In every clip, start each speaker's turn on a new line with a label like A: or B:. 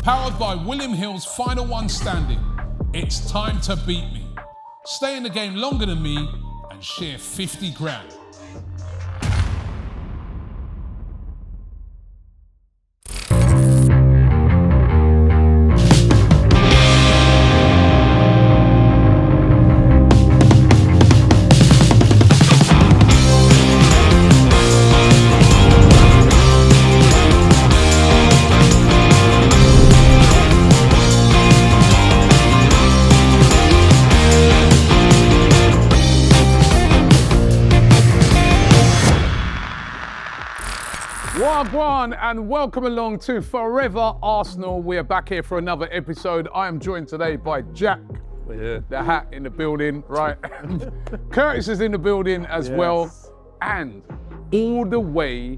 A: Powered by William Hill's Final One Standing. It's time to beat me. Stay in the game longer than me and share 50 grand. Wagwan and welcome along to Fourever Arsenal. We are back here for another episode. I am joined today by Jack, the hat in the building, right? Curtis is in the building as well. And all the way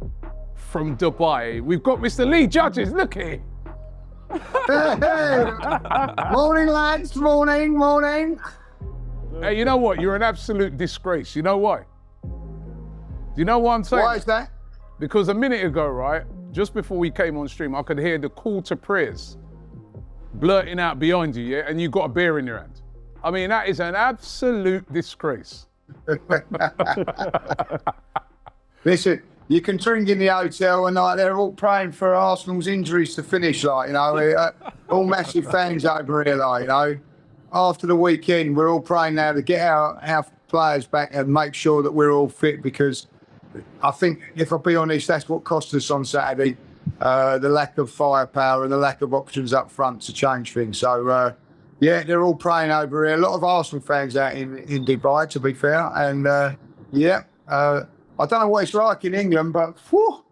A: from Dubai, we've got Mr. Lee Judges, look here.
B: Hey. Morning lads, morning.
A: Hey, you know what? You're an absolute disgrace. You know why? Do you know what I'm saying?
B: Why is that?
A: Because a minute ago, right, just before we came on stream, I could hear the call to prayers blurting out behind you, yeah? And you got a beer in your hand. I mean, that is an absolute disgrace.
B: Listen, you can drink in the hotel and like they're all praying for Arsenal's injuries to finish, like, you know, all massive fans over here, like, you know. After the weekend, we're all praying now to get our players back and make sure that we're all fit, because I think, if I'll be honest, that's what cost us on Saturday, the lack of firepower and the lack of options up front to change things. So, yeah, they're all praying over here. A lot of Arsenal fans out in Dubai, to be fair. And, I don't know what it's like in England, but whew,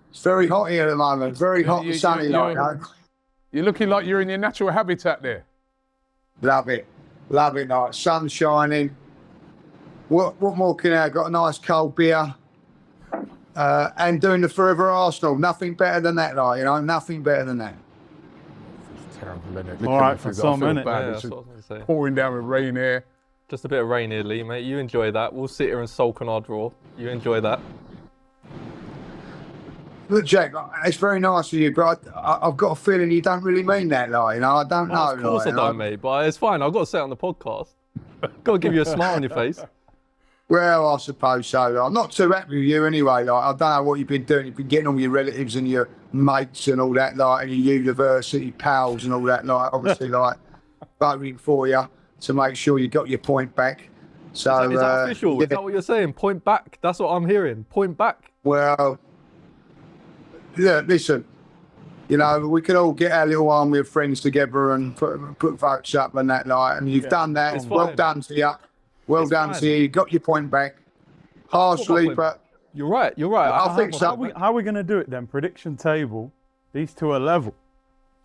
B: it's very hot here at the moment. Very hot and sunny.
A: You're looking like you're in your natural habitat there.
B: Love it, like sun shining. What more can I? Got a nice cold beer. And doing the Fourever Arsenal, nothing better than that, like, you know, nothing better than that.
A: It's terrible, isn't it?
C: All right, for some minute.
A: Yeah, that's what I was going to say. Pouring down with rain here.
C: Just a bit of rain here, Lee, mate. You enjoy that. We'll sit here and sulk on our draw. You enjoy that.
B: Look, Jack, it's very nice of you, but I've got a feeling you don't really mean that, like, you know. I don't know.
C: Of course I don't, mate, but it's fine. I've got to say it on the podcast. Got to give you a smile on your face.
B: Well, I suppose so. I'm not too happy with you anyway. Like, I don't know what you've been doing. You've been getting all your relatives and your mates and all that, like, and your university pals and all that, like, obviously, like, voting for you to make sure you got your point back. So,
C: is that official? Yeah. Is that what you're saying? Point back? That's what I'm hearing. Point back?
B: Well, yeah, listen, you know, we could all get our little army of friends together and put votes up and that, like, and you've done that.
C: It's
B: well
C: fine.
B: done to you. Well done to you. You got your point back. Harshly, but
C: you're right.
B: I think so.
D: How are we going to do it then? Prediction table. These two are level.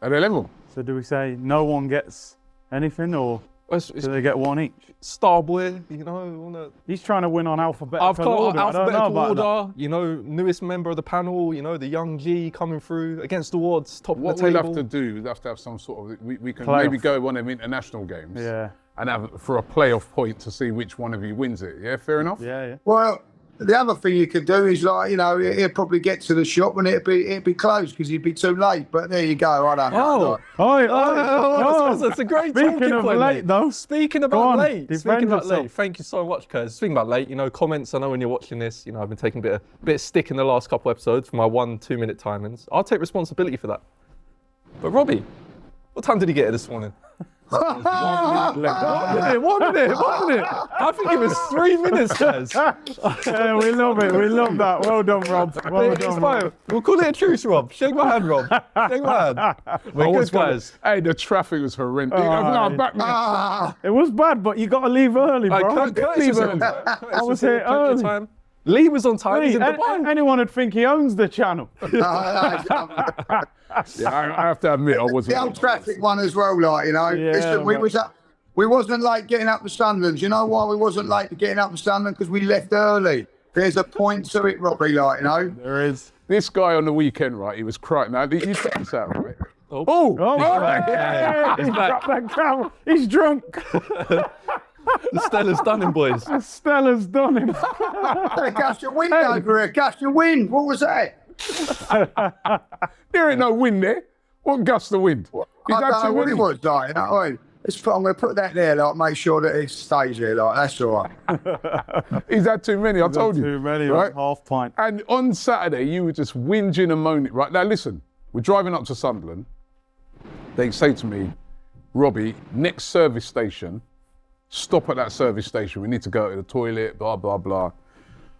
A: Are they level?
D: So do we say no one gets anything, or do they get one each?
C: Starboy, you know.
D: He's trying to win on alphabetical order.
C: Alphabetical order. You know, newest member of the panel. You know, the young G coming through against the Wards, top
A: what
C: of the table.
A: What we'll have to do is have to have some sort of. We can
D: playoff.
A: Maybe go one of them international games.
D: Yeah.
A: And have for a playoff point to see which one of you wins it. Yeah, fair enough?
D: Yeah.
B: Well, the other thing you could do is, like, you know, he'll probably get to the shop and it'd be closed because he'd be too late. But there you go. I don't know.
C: That's a great
D: Speaking of
C: point,
D: late,
C: mate.
D: though.
C: Speaking about late.
D: Yourself.
C: Thank you so much, Kurt. Speaking about late, you know, comments. I know when you're watching this, you know, I've been taking a bit of stick in the last couple episodes for my 1-2 minute timings. I'll take responsibility for that. But Robbie, what time did he get here this morning? Wasn't it? I think it was 3 minutes, guys.
D: Yeah, we love it. We love that. Well done, Rob. Well done.
C: Fine. We'll call it a truce, Rob. Shake my hand, Rob. Shake my hand. We're good, guys.
A: Hey, the traffic was horrendous.
D: It was bad, but you got to leave early, bro.
C: I
D: was here early.
C: Lee was on time.
D: Lee, anyone would think he owns the channel.
A: Yeah, I have to admit, I wasn't.
B: The old traffic one as well, like, you know.
D: Yeah,
B: listen, we wasn't late getting up to Sunderland. You know why we wasn't late getting up to Sunderland? Because we left early. There's a point to it, Robbie, like, you know.
D: There is.
A: This guy on the weekend, right, he was crying. Now, you check this out, right?
D: He's got that camera. He's drunk.
C: The Stella's done him, boys.
D: The Stella's done him.
B: Hey, gust of wind over here. Gust of wind. What was that?
A: There ain't no wind there. What gust of wind?
B: I don't know what it was like. You know what I mean? I'm going to put that there, like, make sure that it stays there, like, that's all right.
A: He's had too many, I told you.
D: Too many,
A: right?
D: Half pint.
A: And on Saturday, you were just whinging and moaning. Right, now listen, we're driving up to Sunderland. They say to me, Robbie, next service station, stop at that service station. We need to go to the toilet, blah, blah, blah.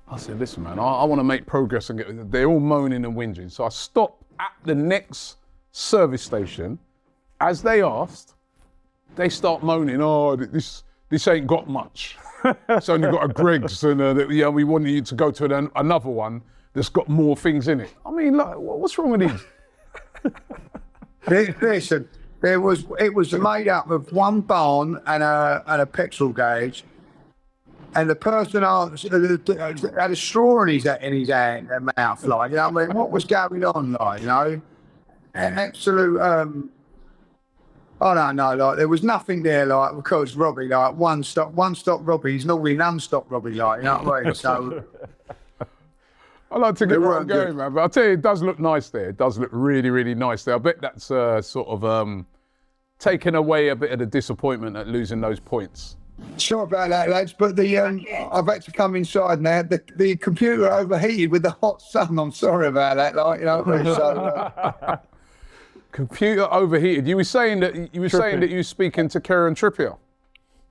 A: I said, listen, man, I want to make progress and get, they're all moaning and whinging. So I stopped at the next service station. As they asked, they start moaning, oh, this ain't got much. It's only got a Greggs and we wanted you to go to another one that's got more things in it. I mean, like, what's wrong with these?
B: Listen, it was made up of one barn and a petrol gauge, and the person had a straw in his hand, mouth, like, you know what I mean? What was going on, like, you know? An absolute, I don't know, like, there was nothing there, like, because Robbie, like, one stop Robbie, he's normally non-stop Robbie, like, you know what I mean? So,
A: I like to get where I'm going, man, but I'll tell you, it does look nice there. It does look really, really nice there. I bet that's sort of taken away a bit of the disappointment at losing those points.
B: Sorry about that, lads, but I've had to come inside now. The computer overheated with the hot sun. I'm sorry about that, like, you know what I mean? So,
A: computer overheated. You were saying that you were speaking to Kieran Trippier.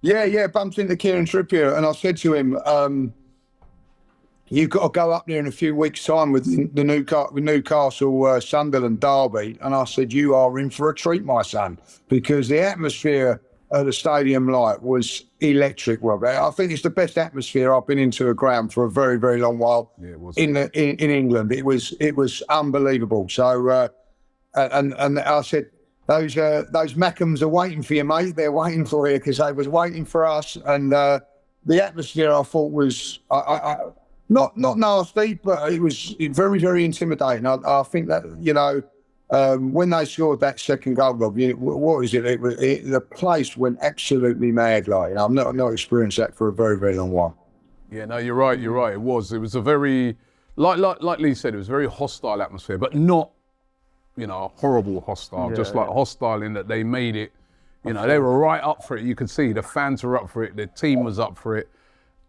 B: Yeah, bumped into Kieran Trippier, and I said to him, you've got to go up there in a few weeks' time with the Newcastle Sunderland derby. And I said, you are in for a treat, my son, because the atmosphere at the stadium light was electric, Robert. I think it's the best atmosphere I've been into a ground for a very, very long while.
A: Yeah, it was.
B: In England. It was unbelievable. So, and I said, those Mackhams are waiting for you, mate. They're waiting for you because they was waiting for us. And the atmosphere, I thought, was not nasty, but it was very, very intimidating. I think that, you know, when they scored that second goal, Rob, what is it? The place went absolutely mad. Like, you know, I've not experienced that for a very, very long while.
A: Yeah, no, you're right. It was a very, like Lee said, it was a very hostile atmosphere, but not, you know, horrible hostile. Like hostile in that they made it. You know, they were right up for it. You could see the fans were up for it. The team was up for it.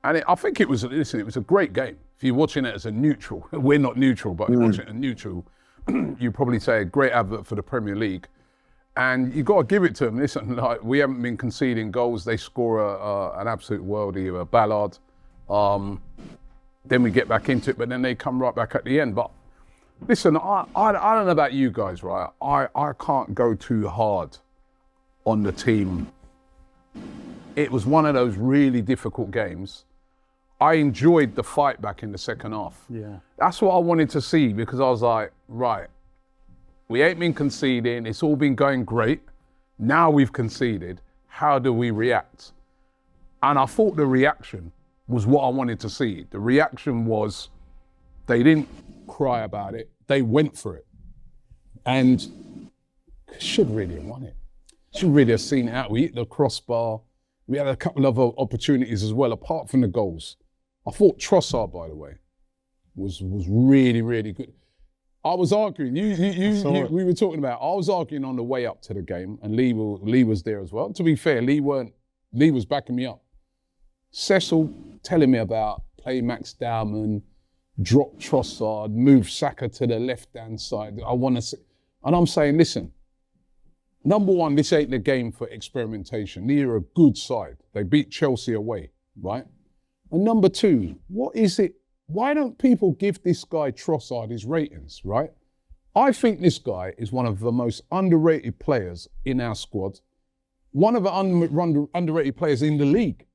A: And I think it was a great game. If you're watching it as a neutral, we're not neutral, but you're watching it as a neutral, you probably say a great advert for the Premier League. And you've got to give it to them. Listen, like, we haven't been conceding goals. They score an absolute worldie, a Ballard. Then we get back into it, but then they come right back at the end. But listen, I don't know about you guys, right? I can't go too hard on the team. It was one of those really difficult games. I enjoyed the fight back in the second half.
D: Yeah.
A: That's what I wanted to see, because I was like, right, we ain't been conceding. It's all been going great. Now we've conceded. How do we react? And I thought the reaction was what I wanted to see. The reaction was they didn't cry about it. They went for it. And should really have won it. Should really have seen it out. We hit the crossbar. We had a couple of opportunities as well, apart from the goals. I thought Trossard, by the way, was really, really good. I was arguing, we were talking about, I was arguing on the way up to the game, and Lee was there as well. To be fair, Lee was backing me up. Cecil telling me about play Max Dowman, drop Trossard, move Saka to the left-hand side. I want to see, and I'm saying, listen, number one, this ain't the game for experimentation. They're a good side. They beat Chelsea away, right? And number two, what is it? Why don't people give this guy Trossard his ratings, right? I think this guy is one of the most underrated players in our squad. One of the underrated players in the league.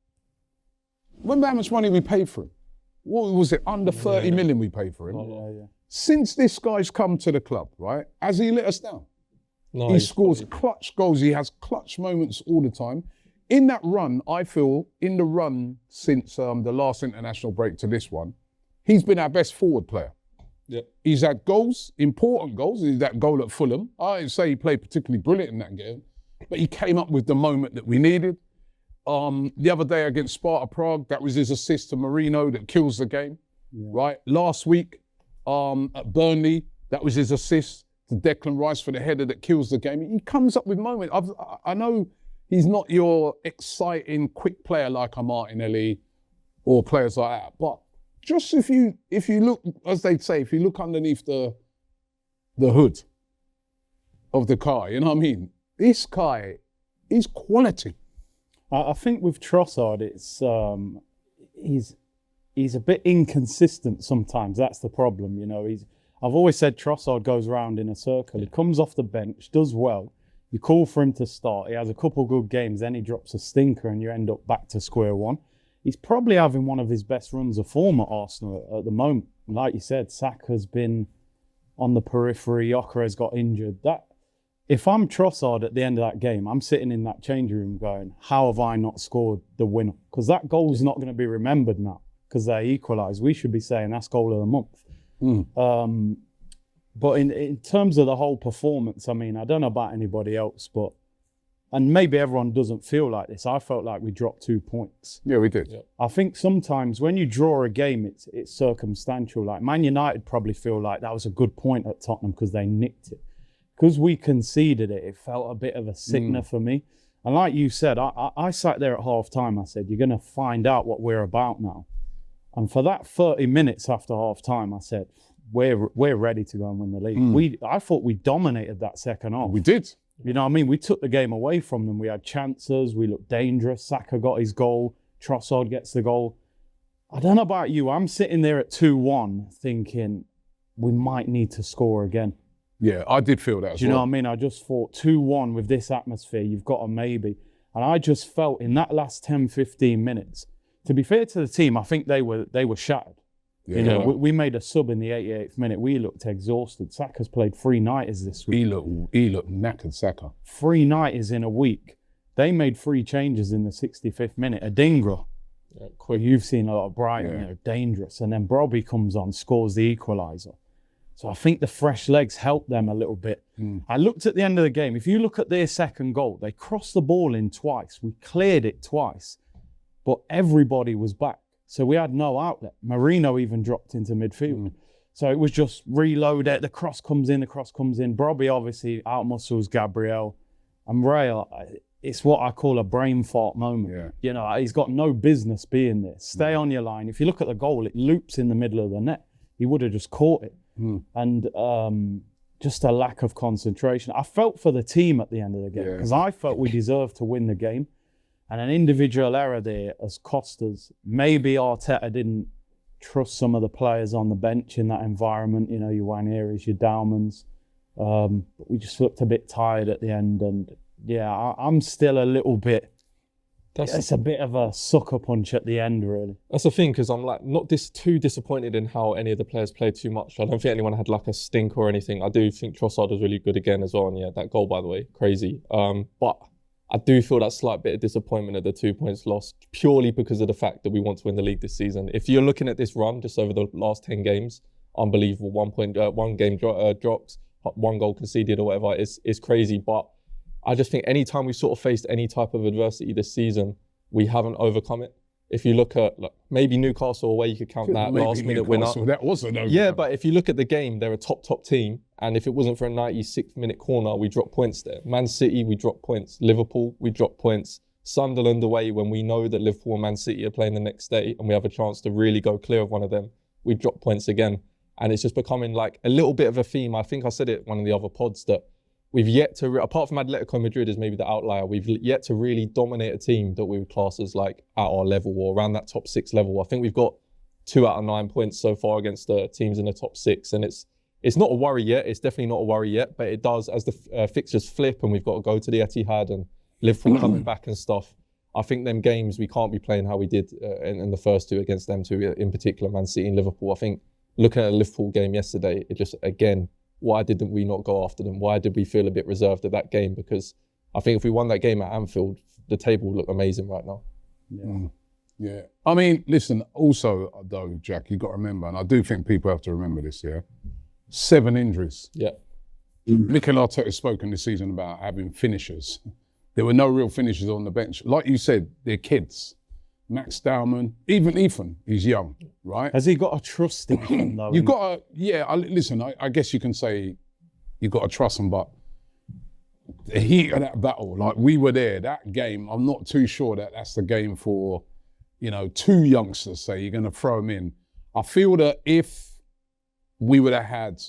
A: Remember how much money we paid for him? What was it? Under 30 million we paid for him.
D: Yeah.
A: Since this guy's come to the club, right? Has he let us down?
C: No,
A: he scores clutch goals. He has clutch moments all the time. In that run, I feel, in the run since the last international break to this one, he's been our best forward player.
C: Yep.
A: He's had goals, important goals. He's that goal at Fulham. I didn't say he played particularly brilliant in that game, but he came up with the moment that we needed. The other day against Sparta Prague, that was his assist to Marino that kills the game, right? Last week at Burnley, that was his assist to Declan Rice for the header that kills the game. He comes up with moments. I know he's not your exciting, quick player like a Martinelli or players like that, but just if you look, as they say, if you look underneath the hood of the car, you know what I mean? This guy is quality.
D: I think with Trossard, it's he's a bit inconsistent sometimes. That's the problem, you know. I've always said Trossard goes around in a circle. He comes off the bench, does well. You call for him to start. He has a couple good games, then he drops a stinker, and you end up back to square one. He's probably having one of his best runs of form at Arsenal at the moment. Like you said, Saka's been on the periphery. Gyökeres got injured. If I'm Trossard at the end of that game, I'm sitting in that changing room going, how have I not scored the winner? Because that goal's not going to be remembered now because they equalised. We should be saying that's goal of the month. But in terms of the whole performance, I mean, I don't know about anybody else, and maybe everyone doesn't feel like this. I felt like we dropped 2 points.
A: Yeah, we did.
C: Yeah.
D: I think sometimes when you draw a game, it's circumstantial. Like Man United probably feel like that was a good point at Tottenham because they nicked it. Because we conceded it, it felt a bit of a sickener for me. And like you said, I sat there at half time. I said, you're going to find out what we're about now. And for that 30 minutes after half time, I said, we're ready to go and win the league. I thought we dominated that second half.
A: We did.
D: You know what I mean? We took the game away from them. We had chances. We looked dangerous. Saka got his goal. Trossard gets the goal. I don't know about you. I'm sitting there at 2-1 thinking we might need to score again.
A: Yeah, I did feel that as well.
D: Do you know what I mean? I just thought 2-1 with this atmosphere, you've got a maybe. And I just felt in that last 10, 15 minutes, to be fair to the team, I think they were shattered.
A: Yeah.
D: You know, we made a sub in the 88th minute. We looked exhausted. Saka's played 3 nighters this week.
A: He looked knackered, Saka.
D: 3 nighters in a week. They made 3 changes in the 65th minute. Adingra, you've seen a lot of Brighton, you know, dangerous. And then Brobbey comes on, scores the equaliser. So I think the fresh legs helped them a little bit. I looked at the end of the game. If you look at their second goal, they crossed the ball in twice. We cleared it twice, but everybody was back. So we had no outlet. Marino even dropped into midfield. So it was just reload it. The cross comes in, Brobbey obviously outmuscles Gabriel. And Rail, it's what I call a brain fart moment.
A: Yeah.
D: You know, he's got no business being there. Stay on your line. If you look at the goal, it loops in the middle of the net. He would have just caught it. And just a lack of concentration. I felt for the team at the end of the game because I felt we deserved to win the game. And an individual error there has cost us. Maybe Arteta didn't trust some of the players on the bench in that environment. You know, your Wanyeris, your Daumans. But we just looked a bit tired at the end. And yeah, I'm still a little bit... It's a bit of a sucker punch at the end, really.
C: That's the thing, because I'm like not too disappointed in how any of the players played too much. I don't think anyone had like a stink or anything. I do think Trossard was really good again as well. And yeah, that goal, by the way, crazy. But I do feel that slight bit of disappointment at the 2 points lost purely because of the fact that we want to win the league this season. If you're looking at this run just over the last 10 games, unbelievable. 1 game dropped, 1 goal conceded or whatever. It's crazy. But I just think anytime we sort of faced any type of adversity this season, we haven't overcome it. If you look at maybe Newcastle away, you could count that last minute winner.
A: That was an overcome.
C: Yeah, but if you look at the game, they're a top team. And if it wasn't for a 96th minute corner, we dropped points there. Man City, we dropped points. Liverpool, we dropped points. Sunderland away, when we know that Liverpool and Man City are playing the next day and we have a chance to really go clear of one of them, we drop points again. And it's just becoming like a little bit of a theme. I think I said it in one of the other pods that we've yet to, apart from Atletico Madrid is maybe the outlier, we've yet to really dominate a team that we would class as like at our level or around that top 6 level. I think we've got 2 out of 9 points so far against the teams in the top 6. And it's not a worry yet. It's definitely not a worry yet, but it does, as the fixtures flip and we've got to go to the Etihad and Liverpool coming back and stuff. I think them games, we can't be playing how we did in the first 2 against them 2, in particular, Man City and Liverpool. I think looking at a Liverpool game yesterday, it just, again, why didn't we not go after them? Why did we feel a bit reserved at that game? Because I think if we won that game at Anfield, the table would look amazing right now.
A: Yeah. I mean, listen, also, though, Jack, you've got to remember, and I do think people have to remember this, 7 injuries.
C: Yeah.
A: Mikel Arteta's spoken this season about having finishers. There were no real finishers on the bench. Like you said, they're kids. Max Dauman, even Ethan, he's young, right?
D: Has he got a trust in him, though?
A: You've got to, listen, I guess you can say you got to trust them. But the heat of that battle, like we were there, that game, I'm not too sure that that's the game for, you know, two youngsters, say you're going to throw them in. I feel that if we would have had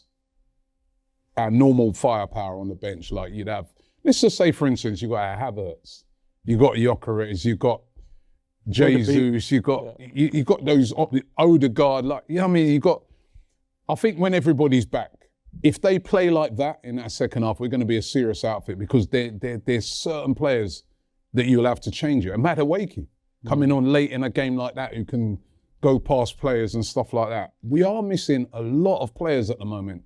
A: our normal firepower on the bench, like you'd have, let's just say, for instance, you got Havertz, you got Gyökeres, you got Jesus, you got you got those Odegaard, like, you know what I mean? You got, I think when everybody's back, if they play like that in that second half, we're going to be a serious outfit, because there's certain players that you'll have to change it. And Madueke coming on late in a game like that who can go past players and stuff like that. We are missing a lot of players at the moment.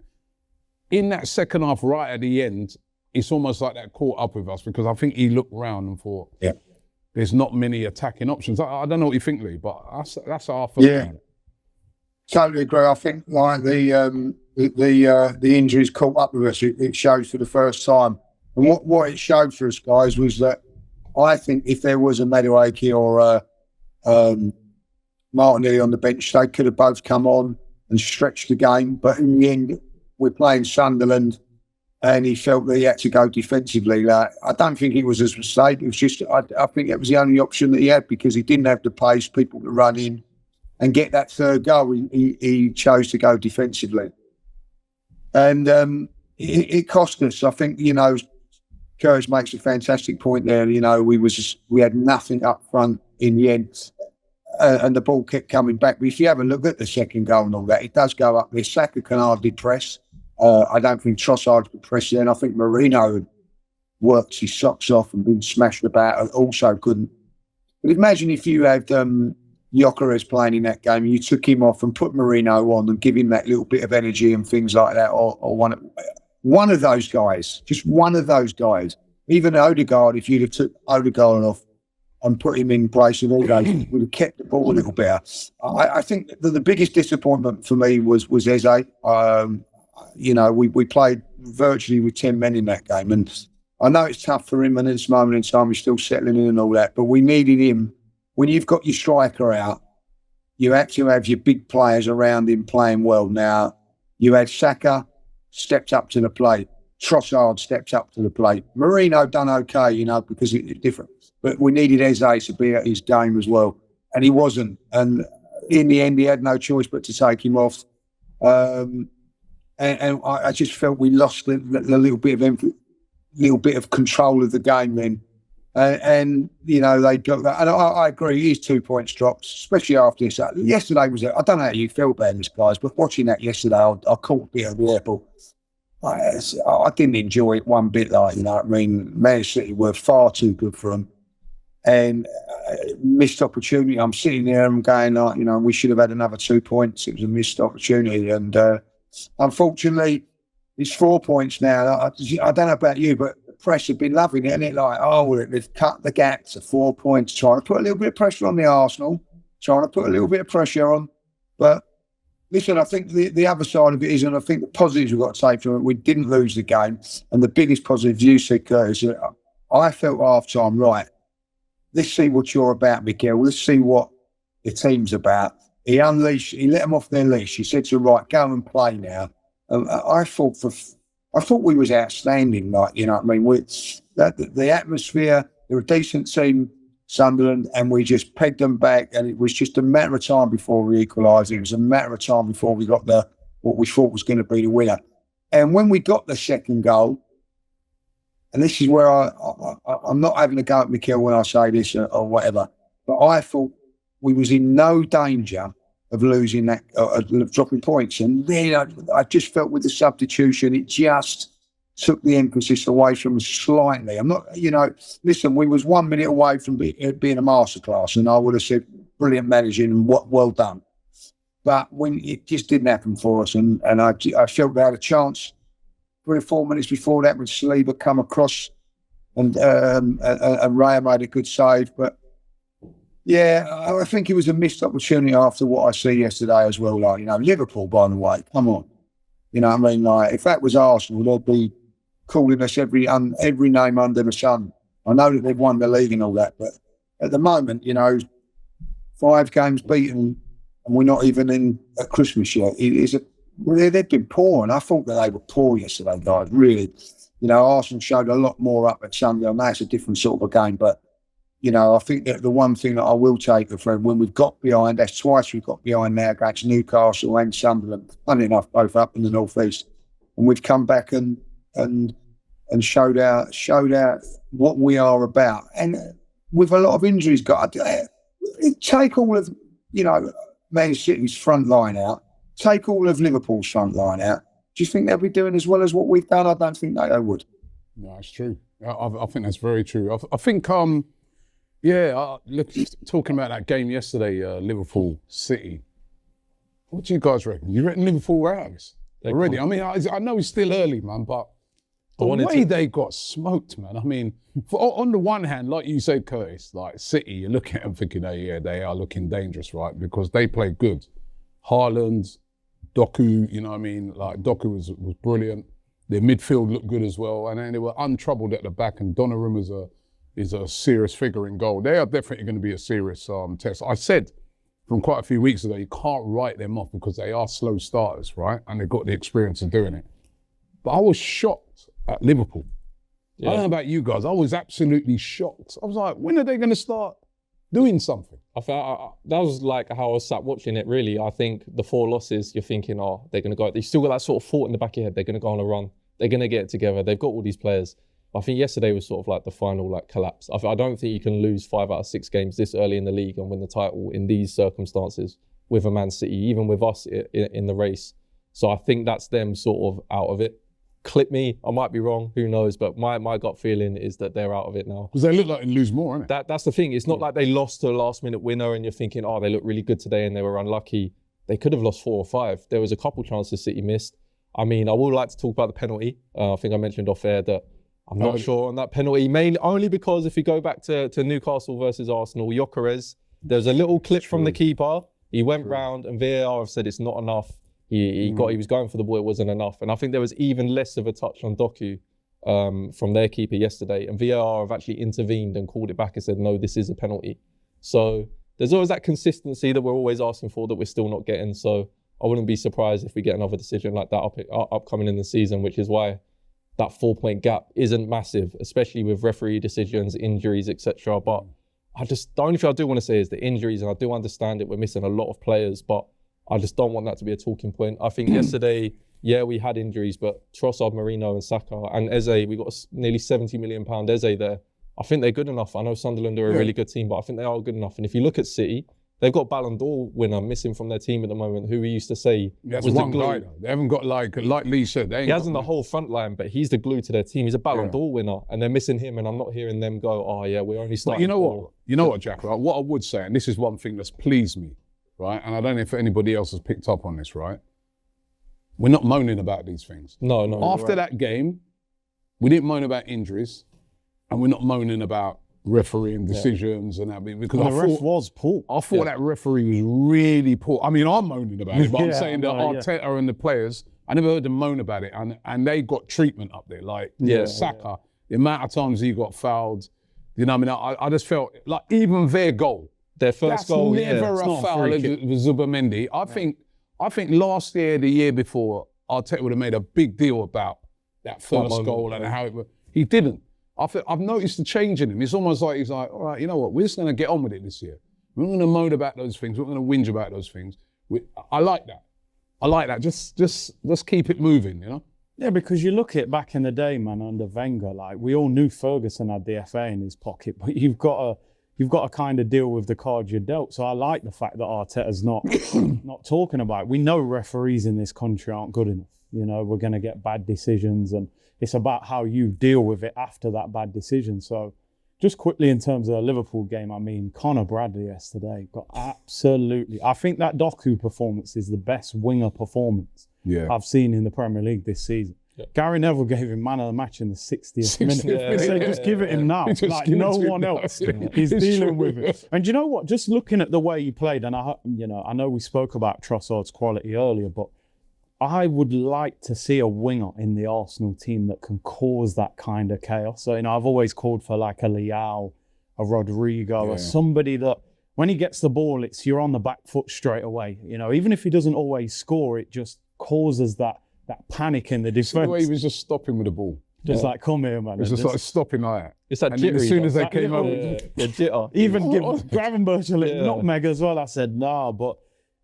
A: In that second half, right at the end, it's almost like that caught up with us, because I think he looked round and thought, there's not many attacking options. I don't know what you think, Lee, but that's how I feel.
B: Yeah, totally agree. I think like the injuries caught up with us. It shows for the first time, and what it showed for us guys was that I think if there was a Madueke or Martinelli on the bench, they could have both come on and stretched the game. But in the end, we're playing Sunderland, and he felt that he had to go defensively. Like, I don't think it was his mistake. It was just, I think it was the only option that he had, because he didn't have the pace, people to run in and get that third goal. He chose to go defensively. And it cost us. I think, you know, Curtis makes a fantastic point there. You know, we had nothing up front in the end. And the ball kept coming back. But if you have a look at the second goal and all that, it does go up there. Saka can hardly press. I don't think Trossard could press there. And I think Marino had worked his socks off and been smashed about and also couldn't. But imagine if you had Gyökeres playing in that game, you took him off and put Marino on and give him that little bit of energy and things like that, or one of those guys, just one of those guys. Even Odegaard, if you'd have took Odegaard off and put him in place of all those, would have kept the ball a little better. I think that the biggest disappointment for me was Eze. You know, we played virtually with 10 men in that game, and I know it's tough for him, and at this moment in time he's still settling in and all that, but we needed him. When you've got your striker out, you have to have your big players around him playing well. Now, you had Saka stepped up to the plate, Trossard stepped up to the plate, Marino done okay, you know, because it's different, but we needed Eze to be at his game as well, and he wasn't, and in the end he had no choice but to take him off. And I just felt we lost the little bit of control of the game then. And you know, they got that. And I agree, his 2 points dropped, especially after this. Yesterday was, I don't know how you feel about this, guys, but watching that yesterday, I caught a bit of the airport. I didn't enjoy it one bit, like, you know what I mean? Man City were far too good for them. And missed opportunity. I'm sitting there and going, like, you know, we should have had another 2 points. It was a missed opportunity. And unfortunately, it's 4 points now. I don't know about you, but the press have been loving it, and it like, they've cut the gap to 4 points, trying to put a little bit of pressure on the Arsenal, trying to put a little bit of pressure on. But listen, I think the other side of it is, and I think the positives we've got to take from it, we didn't lose the game. And the biggest positive you said, Curtis, I felt half time, right, let's see what you're about, Miguel. Let's see what the team's about. He let them off their leash. He said to them, right, go and play now. I thought we was outstanding. Like, you know what I mean? The atmosphere, they're a decent team, Sunderland, and we just pegged them back, and it was just a matter of time before we equalised. It was a matter of time before we got what we thought was going to be the winner. And when we got the second goal, and this is where I'm not having a go at Mikel when I say this or whatever, but I thought we was in no danger of losing that, dropping points. And then I just felt with the substitution, it just took the emphasis away from us slightly. I'm not, you know, listen, we was 1 minute away from being a masterclass, and I would have said, brilliant managing and well done. But when it just didn't happen for us, and I felt we had a chance 3 or 4 minutes before that when Saliba come across, and Raya made a good save. But yeah, I think it was a missed opportunity after what I see yesterday as well. Like, you know, Liverpool, by the way, come on. You know what I mean? Like, if that was Arsenal, they'd be calling us every name under the sun. I know that they've won the league and all that, but at the moment, you know, 5 games beaten and we're not even in at Christmas yet. It is Well, they've been poor, and I thought that they were poor yesterday, guys. Really, Arsenal showed a lot more up at Sunderland. That's a different sort of a game, but I think that the one thing that I will take from when we've got behind, that's twice we've got behind now against Newcastle and Sunderland. Funny enough, both up in the North East, and we've come back and showed out what we are about, and with a lot of injuries, take all of Man City's front line out. Take all of Liverpool's front line out. Do you think they'll be doing as well as what we've done? I don't think they would.
A: No, it's true. I think that's very true. I think, look, talking about that game yesterday, Liverpool City. What do you guys reckon? You reckon Liverpool were out of this already? I mean, I know it's still early, man, but the way they got smoked, man. I mean, on the one hand, like you said, Curtis, like City, you're looking at them thinking, they are looking dangerous, right? Because they play good. Haaland, Doku, like Doku was brilliant. Their midfield looked good as well, and then they were untroubled at the back. And Donnarumma is a serious figure in goal. They are definitely going to be a serious test. I said from quite a few weeks ago, you can't write them off because they are slow starters, right? And they've got the experience of doing it. But I was shocked at Liverpool. Yeah. I don't know about you guys. I was absolutely shocked. I was like, when are they going to start doing something?
C: I felt that was like how I was sat watching it, really. I think the 4 losses, you're thinking, they're going to go. They still got that sort of thought in the back of your head. They're going to go on a run. They're going to get it together. They've got all these players. I think yesterday was sort of like the final collapse. I don't think you can lose 5 out of 6 games this early in the league and win the title in these circumstances with a Man City, even with us in the race. So I think that's them sort of out of it. Clip me, I might be wrong, who knows, but my gut feeling is that they're out of it now.
A: Because they look like they lose more, isn't it?
C: That's the thing. It's not like they lost to a last minute winner and you're thinking, they look really good today and they were unlucky. They could have lost 4 or 5. There was a couple chances City missed. I mean, I would like to talk about the penalty. I think I mentioned off air that I'm not sure on that penalty, mainly only because if you go back to Newcastle versus Arsenal, Gyökeres, there's a little clip from the keeper. He went round and VAR have said it's not enough. He was going for the ball, it wasn't enough. And I think there was even less of a touch on Doku from their keeper yesterday. And VAR have actually intervened and called it back and said, no, this is a penalty. So there's always that consistency that we're always asking for that we're still not getting. So I wouldn't be surprised if we get another decision like that upcoming in the season, which is why that 4-point gap isn't massive, especially with referee decisions, injuries, etc. But the only thing I do want to say is the injuries, and I do understand it, we're missing a lot of players, but I just don't want that to be a talking point. I think yesterday, we had injuries, but Trossard, Marino and Saka and Eze, we got nearly £70 million Eze there. I think they're good enough. I know Sunderland are a really good team, but I think they are good enough. And if you look at City, they've got Ballon d'Or winner missing from their team at the moment, who we used to say was
A: one
C: the glue.
A: guy, though. They haven't got, like Lee said,
C: he hasn't the whole front line, but he's the glue to their team. He's a Ballon d'Or winner, and they're missing him, and I'm not hearing them go, we're only starting.
A: You know what, Jack, right? What I would say, and this is one thing that's pleased me, right? And I don't know if anybody else has picked up on this, right? We're not moaning about these things.
C: No.
A: After that game, we didn't moan about injuries, and we're not moaning about refereeing decisions and that. Because
D: the ref was poor.
A: I thought that referee was really poor. I mean, I'm moaning about it, but I'm saying that Arteta and the players, I never heard them moan about it, and they got treatment up there. Like Saka, the amount of times he got fouled, I just felt like even their goal.
C: Their first goal,
A: never a foul with Zubimendi. I think last year, the year before, Arteta would have made a big deal about that first goal and how it was. He didn't. I've noticed the change in him. It's almost like he's like, all right, you know what? We're just going to get on with it this year. We're not going to moan about those things. We're not going to whinge about those things. I like that. Just keep it moving, you know?
D: Yeah, because you look at back in the day, man, under Wenger, like we all knew Ferguson had the FA in his pocket, but you've got to kind of deal with the cards you're dealt. So I like the fact that Arteta's not talking about it. We know referees in this country aren't good enough. We're going to get bad decisions, and it's about how you deal with it after that bad decision. So just quickly in terms of the Liverpool game, I mean, Conor Bradley yesterday got absolutely... I think that Doku performance is the best winger performance I've seen in the Premier League this season. Yeah. Gary Neville gave him man of the match in the 60th minute. He said, just give it him now. Like no one else is dealing with it. And you know what? Just looking at the way he played, and I know we spoke about Trossard's quality earlier, but I would like to see a winger in the Arsenal team that can cause that kind of chaos. So, I've always called for like a Leao, a Rodrigo, or somebody that when he gets the ball, you're on the back foot straight away. Even if he doesn't always score, it just causes that panic in the
A: The way he
D: defence.
A: was just stopping with the ball.
D: Just like, come here, man.
A: It was just like stopping like that.
C: It's that
A: And then as
C: jittery,
A: soon as
C: though.
A: they came over,
C: Yeah, jitter.
D: Even give Gravenberch a little
C: Yeah.
D: nutmeg as well. I said, nah. But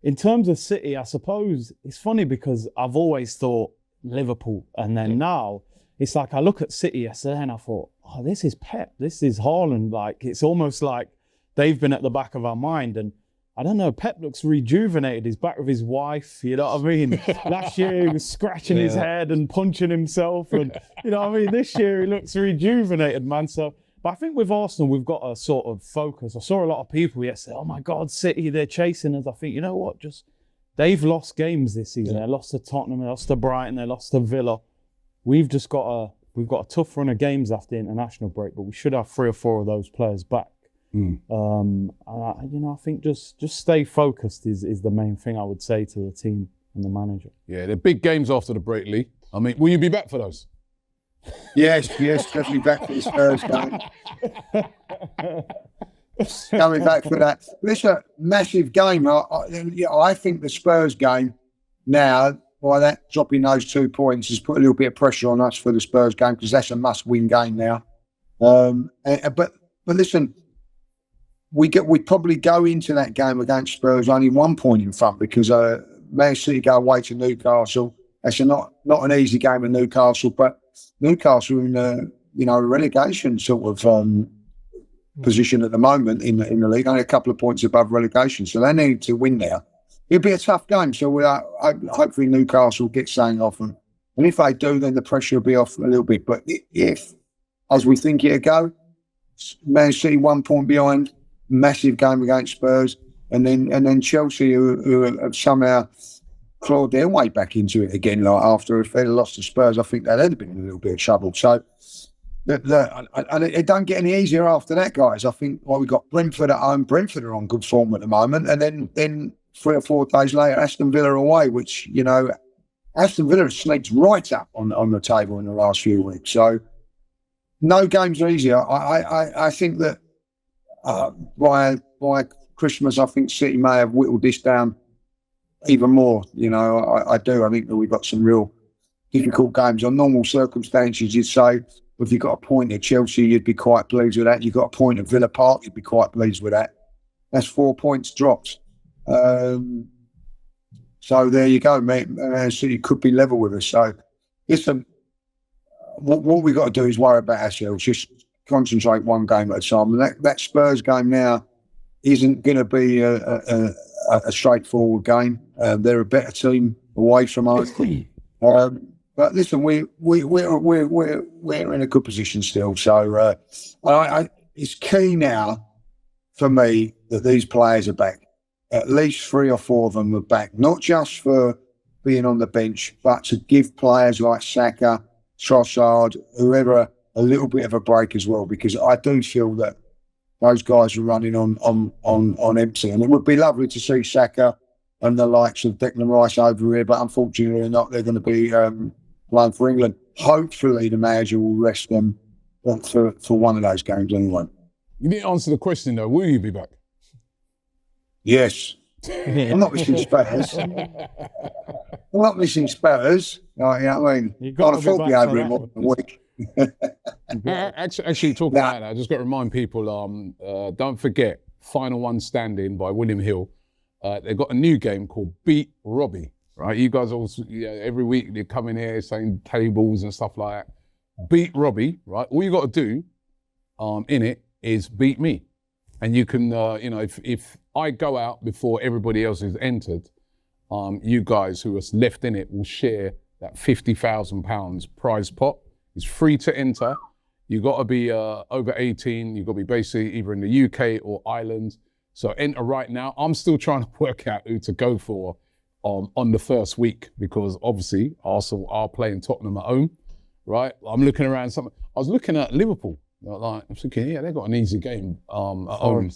D: in terms of City, I suppose it's funny because I've always thought Liverpool. And then now it's like I look at City yesterday and I thought, oh, this is Pep. This is Haaland. Like, it's almost like they've been at the back of our mind. And I don't know, Pep looks rejuvenated. He's back with his wife, you know what I mean? Last year he was scratching his head and punching himself. And, you know what I mean? This year he looks rejuvenated, man. So, but I think with Arsenal, we've got a sort of focus. I saw a lot of people yesterday, oh my God, City, they're chasing us. I think, you know what? They've lost games this season. They lost to Tottenham, they lost to Brighton, they lost to Villa. We've got a tough run of games after the international break, but we should have 3 or 4 of those players back. I think just stay focused is the main thing I would say to the team and the manager.
A: yeah, they're big games after the break, Lee. I mean, will you be back for those?
B: Yes, definitely back for the Spurs game. Coming back for that. It's a massive game. I think the Spurs game now, by that dropping those 2 points, has put a little bit of pressure on us for the Spurs game because that's a must-win game now. But listen, we'd probably go into that game against Spurs only 1 point in front because Man City go away to Newcastle. That's not an easy game in Newcastle, but Newcastle in a relegation sort of position at the moment in the league, only a couple of points above relegation, so they need to win there. It'll be a tough game, so hopefully Newcastle get something off them, and if they do, then the pressure will be off a little bit. But if, as we think it'll go, Man City 1 point behind, massive game against Spurs, and then Chelsea who have somehow clawed their way back into it again. Like after if they'd lost to Spurs, I think they'd have been in a little bit of trouble. So and it don't get any easier after that, guys. I think we've got Brentford at home. Brentford are on good form at the moment, and then 3 or 4 days later, Aston Villa away, which Aston Villa has sneaked right up on the table in the last few weeks. So no games are easier. I think that by Christmas, I think City may have whittled this down even more. I do. I think that we've got some real difficult games. On normal circumstances, you'd say if you got a point at Chelsea, you'd be quite pleased with that. You got a point at Villa Park, you'd be quite pleased with that. That's 4 points dropped. So there you go, mate. City could be level with us. So listen, what we got to do is worry about ourselves. Just concentrate one game at a time. And that Spurs game now isn't going to be a straightforward game. They're a better team away from us. But listen, we're in a good position still. So it's key now for me that these players are back. At least 3 or 4 of them are back, not just for being on the bench, but to give players like Saka, Trossard, whoever, a little bit of a break as well, because I do feel that those guys are running on empty. And it would be lovely to see Saka and the likes of Declan Rice over here, but unfortunately they're not. They're going to be playing for England. Hopefully the manager will rest them for one of those games anyway.
A: You didn't answer the question though. Will you be back?
B: Yes. I'm not missing Spurs. I'm not missing Spurs. You know what I mean?
D: You've got
B: I'd
D: to
B: have
D: be
B: thought
D: back
B: me
D: for
B: over
D: that
B: in a week.
A: Actually, talking about that, I just got to remind people, don't forget, Final One Standing by William Hill. They've got a new game called Beat Robbie, right? You guys also, every week you come in here saying tables and stuff like that. Beat Robbie, right? All you got to do in it is beat me. And you can, if I go out before everybody else is entered, you guys who are left in it will share that £50,000 prize pot. It's free to enter. You got to be over 18. You got to be basically either in the UK or Ireland. So enter right now. I'm still trying to work out who to go for on the first week because obviously Arsenal are playing Tottenham at home, right? I'm looking around. I was looking at Liverpool. I'm thinking, yeah, they've got an easy game at home.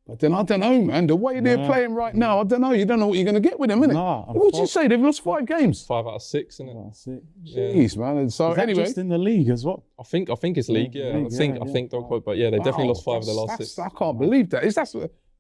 A: But then I don't know, man. The way they're playing right now, I don't know. You don't know what you're going to get with them, innit?
D: Nah,
A: What would you say? They've lost 5 games.
C: 5 out of 6, isn't it?
D: That's it.
A: Jeez, man. And so
D: Is that
A: anyway,
D: just in the league as well?
C: I think it's league. Yeah,
D: League,
C: I think. Don't quote, but yeah, they definitely lost 5 of the last 6.
A: I can't believe that.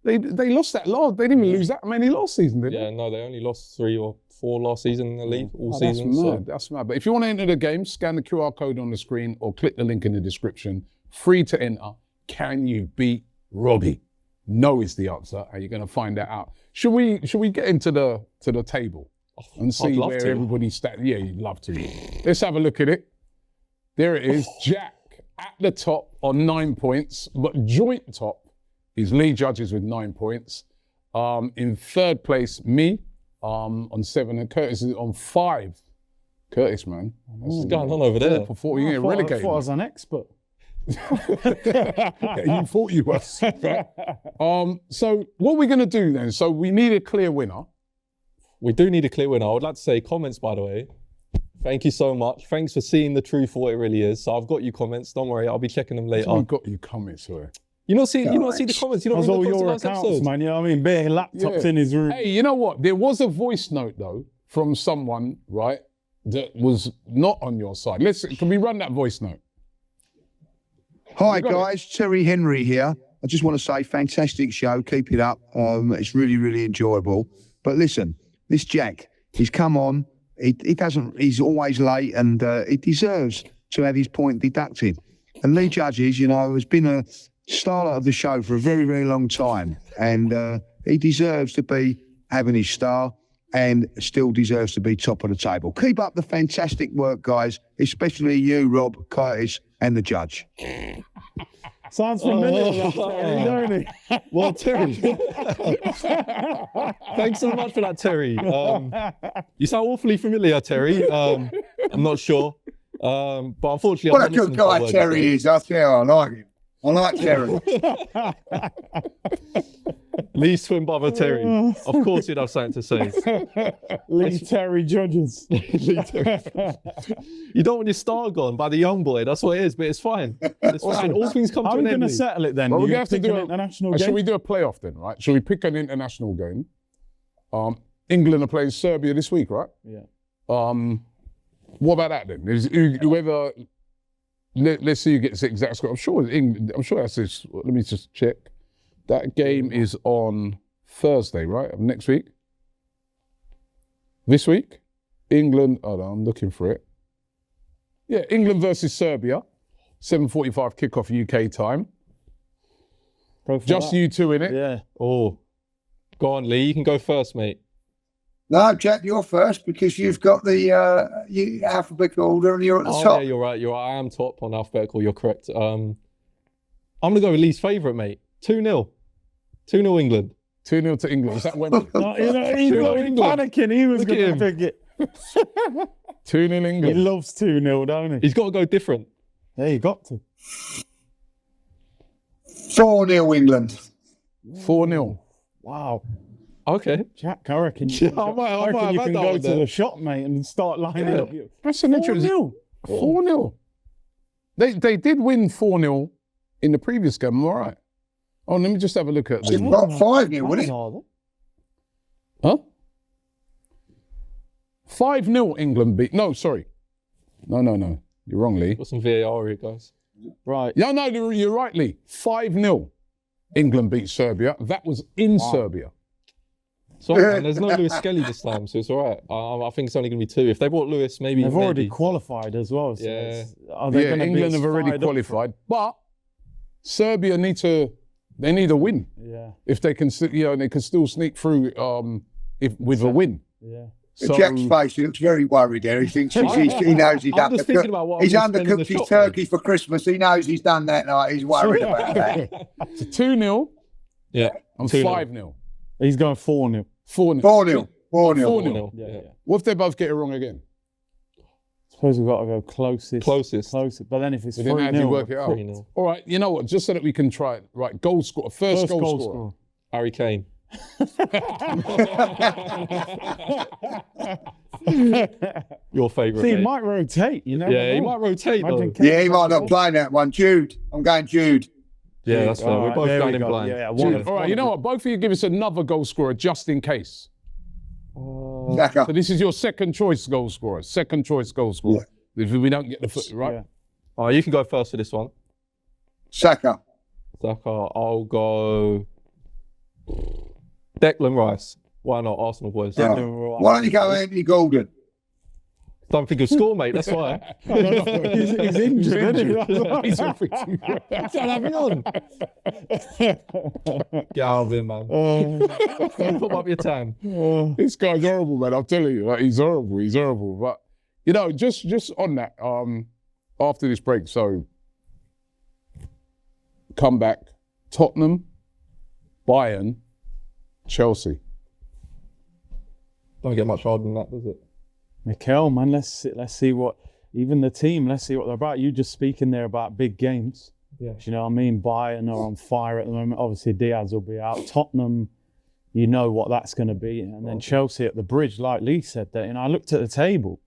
A: They lost that last. They didn't even lose that many last season, did they?
C: Yeah, no, they only lost 3 or 4 last season in the league, all
A: Oh,
C: seasons.
A: That's mad. That's mad. But if you want to enter the game, scan the QR code on the screen or click the link in the description. Free to enter. Can you beat Robbie? No is the answer, and you're going to find that out. Should we get into the table and see where everybody stands? Yeah, you'd love to. Let's have a look at it. There it is. Jack at the top on 9 points, but joint top is Lee Judges with 9 points. In third place, me on 7, and Curtis is on 5. Curtis, man,
C: What's going on over there?
A: For 40 years, relegated.
D: I thought I was an expert.
A: Yeah, you thought you was. Right? So what we're going to do then, so we need a clear winner.
C: We do need a clear winner. I would like to say comments, by the way. Thank you so much. Thanks for seeing the truth for what it really is. So I've got you comments. Don't worry, I'll be checking them later.
A: I've got you comments here.
C: You not see the comments. You don't
D: That's
C: read
D: all
C: the
D: your
C: comments
D: accounts,
C: episodes.
D: man. You know what I mean? Bare laptops in his room.
A: Hey, you know what? There was a voice note though from someone, right, that was not on your side. Can we run that voice note?
B: Hi guys, Terry Henry here. I just want to say fantastic show, keep it up. It's really, really enjoyable. But listen, this Jack, he's come on, he's always late and he deserves to have his point deducted. And Lee Judges, you know, has been a starlet of the show for a very, very long time. And he deserves to be having his star and still deserves to be top of the table. Keep up the fantastic work, guys, especially you, Rob, Curtis, and the judge.
D: Sounds familiar, Terry, don't he?
C: Well, Terry. Thanks so much for that, Terry. You sound awfully familiar, Terry. I'm not sure. But unfortunately,
B: What a good guy Terry is, I tell you, I like him. I like Terry.
C: Lee's twin brother, Terry. Of course you'd have something to say.
D: Lee Terry Judges.
C: Lee Terry. You don't want your star gone by the young boy. That's what it is, but it's fine. It's fine. All things come
D: How
C: to
D: are
C: an
D: we going
C: end.
D: to
C: Lee.
D: settle it then?
A: Well, we're
D: You
A: going to have to
D: pick
A: do
D: an international game?
A: Should we do a playoff then, right? Should we pick an international game? England are playing Serbia this week, right?
D: Yeah.
A: What about that then? Is whoever? Let's see who gets the exact score. I'm sure England. I'm sure that's this. Let me just check. That game is on Thursday, right? Of next week. This week, England. Hold on, I'm looking for it. Yeah, England versus Serbia, 7:45 kickoff UK time.
D: Go for
A: Just
D: that.
A: you two in it.
D: Yeah.
C: Oh, go on, Lee. You can go first, mate.
B: No, Jack, you're first because you've got the alphabetical order and you're at the top.
C: Yeah, you're right. I am top on alphabetical. You're correct. I'm going to go with Lee's favourite, mate. 2-0. 2-0 England.
A: 2-0 to England. Is that Wembley?
D: No, you know, he's
C: Two-nil
D: not
C: England.
D: panicking. He was
C: Look at
D: going to
C: him.
D: pick it.
A: 2-0
D: He
A: England.
D: loves 2-0, don't he?
C: He's got to go different.
D: Yeah, you got to.
B: 4-0 England.
A: 4-0.
D: Wow.
C: Okay.
D: Jack, I reckon,
C: Yeah, I might
D: I reckon
C: have
D: you
C: had
D: can
C: that
D: go
C: one
D: to
C: there.
D: the shop, mate, and start lining up.
A: That's an interesting.
D: 4-0.
A: 4-0. They did win 4-0 in the previous game. I'm all right. Oh, let me just have a look at
B: It's
A: the.
B: about 5-0, wouldn't it?
A: Huh? 5-0 England beat. No, sorry. No. You're wrong, Lee.
C: Got some VAR here, guys.
D: Right.
A: Yeah, no, you're right, Lee. 5-0 England beat Serbia. That was in Serbia.
C: So and there's no Lewis Skelly this time, so it's all right. I think it's only going to be 2. If they brought Lewis, maybe.
D: They've already
C: maybe.
D: qualified as well. So
C: Yeah.
D: are they
A: Yeah,
D: gonna be
A: England have already
D: fired up for-
A: qualified, but Serbia need a win.
D: Yeah,
A: If they can, they can still sneak through with a win.
D: yeah.
A: So,
B: Jack's face, he looks very worried there. He thinks he knows he's
C: I'm just thinking about what I'm
B: he's
C: gonna spend in the
B: undercooked his
C: shop
B: turkey for Christmas. He knows he's done that night. He's worried about that.
A: it's a 2-0
C: Yeah.
A: and
C: 2-0.
A: 5-0.
D: He's going 4-0.
A: 4-0.
B: 4-0. 4-0.
A: 4-0.
D: Yeah.
A: What if they both get it wrong again?
D: Suppose we've got to go closest.
C: Closest.
D: But then if it's
A: But then how do you
D: 3-0,
A: work it out?
C: 3-0.
A: All right, you know what? Just so that we can try it. Right, goal score. First goal scorer.
C: Harry Kane. Your favourite.
D: See, he
C: mate.
D: might rotate, you know.
C: Yeah, he might rotate though.
D: Imagine Kane
B: Yeah, he might not play that one. Jude. I'm going Jude.
C: Yeah, that's fair.
D: All
C: We're
D: right,
C: both
D: there
C: going
D: we
C: in
D: go.
C: blind.
D: Yeah,
A: Dude, all right, you know what? Both of you give us another goal scorer just in case.
B: Saka.
A: So this is your second choice goal scorer. Second choice goal scorer. If we don't get the foot right.
D: Yeah.
C: All right, you can go first for this one.
B: Saka.
C: Saka, I'll go Declan Rice. Why not, Arsenal boys?
B: Why don't you go Anthony Gordon?
C: Don't think he'll score, mate. That's why.
D: He's injured, isn't he?
A: He's on 50.
C: Don't have him on. Get out of here, man. Don't put up your time.
A: This guy's horrible, man. I'm telling you, like, he's horrible. He's horrible. But you know, just on that, after this break, so come back, Tottenham, Bayern, Chelsea.
C: Don't get much harder than that, does it?
D: Mikel, man, let's see what even the team. Let's see what they're about. You just speaking there about big games.
C: Yeah.
D: Do you know what I mean? Bayern are on fire at the moment. Obviously, Diaz will be out. Tottenham, you know what that's going to be. And then Chelsea at the bridge, like Lee said, that. And I looked at the table.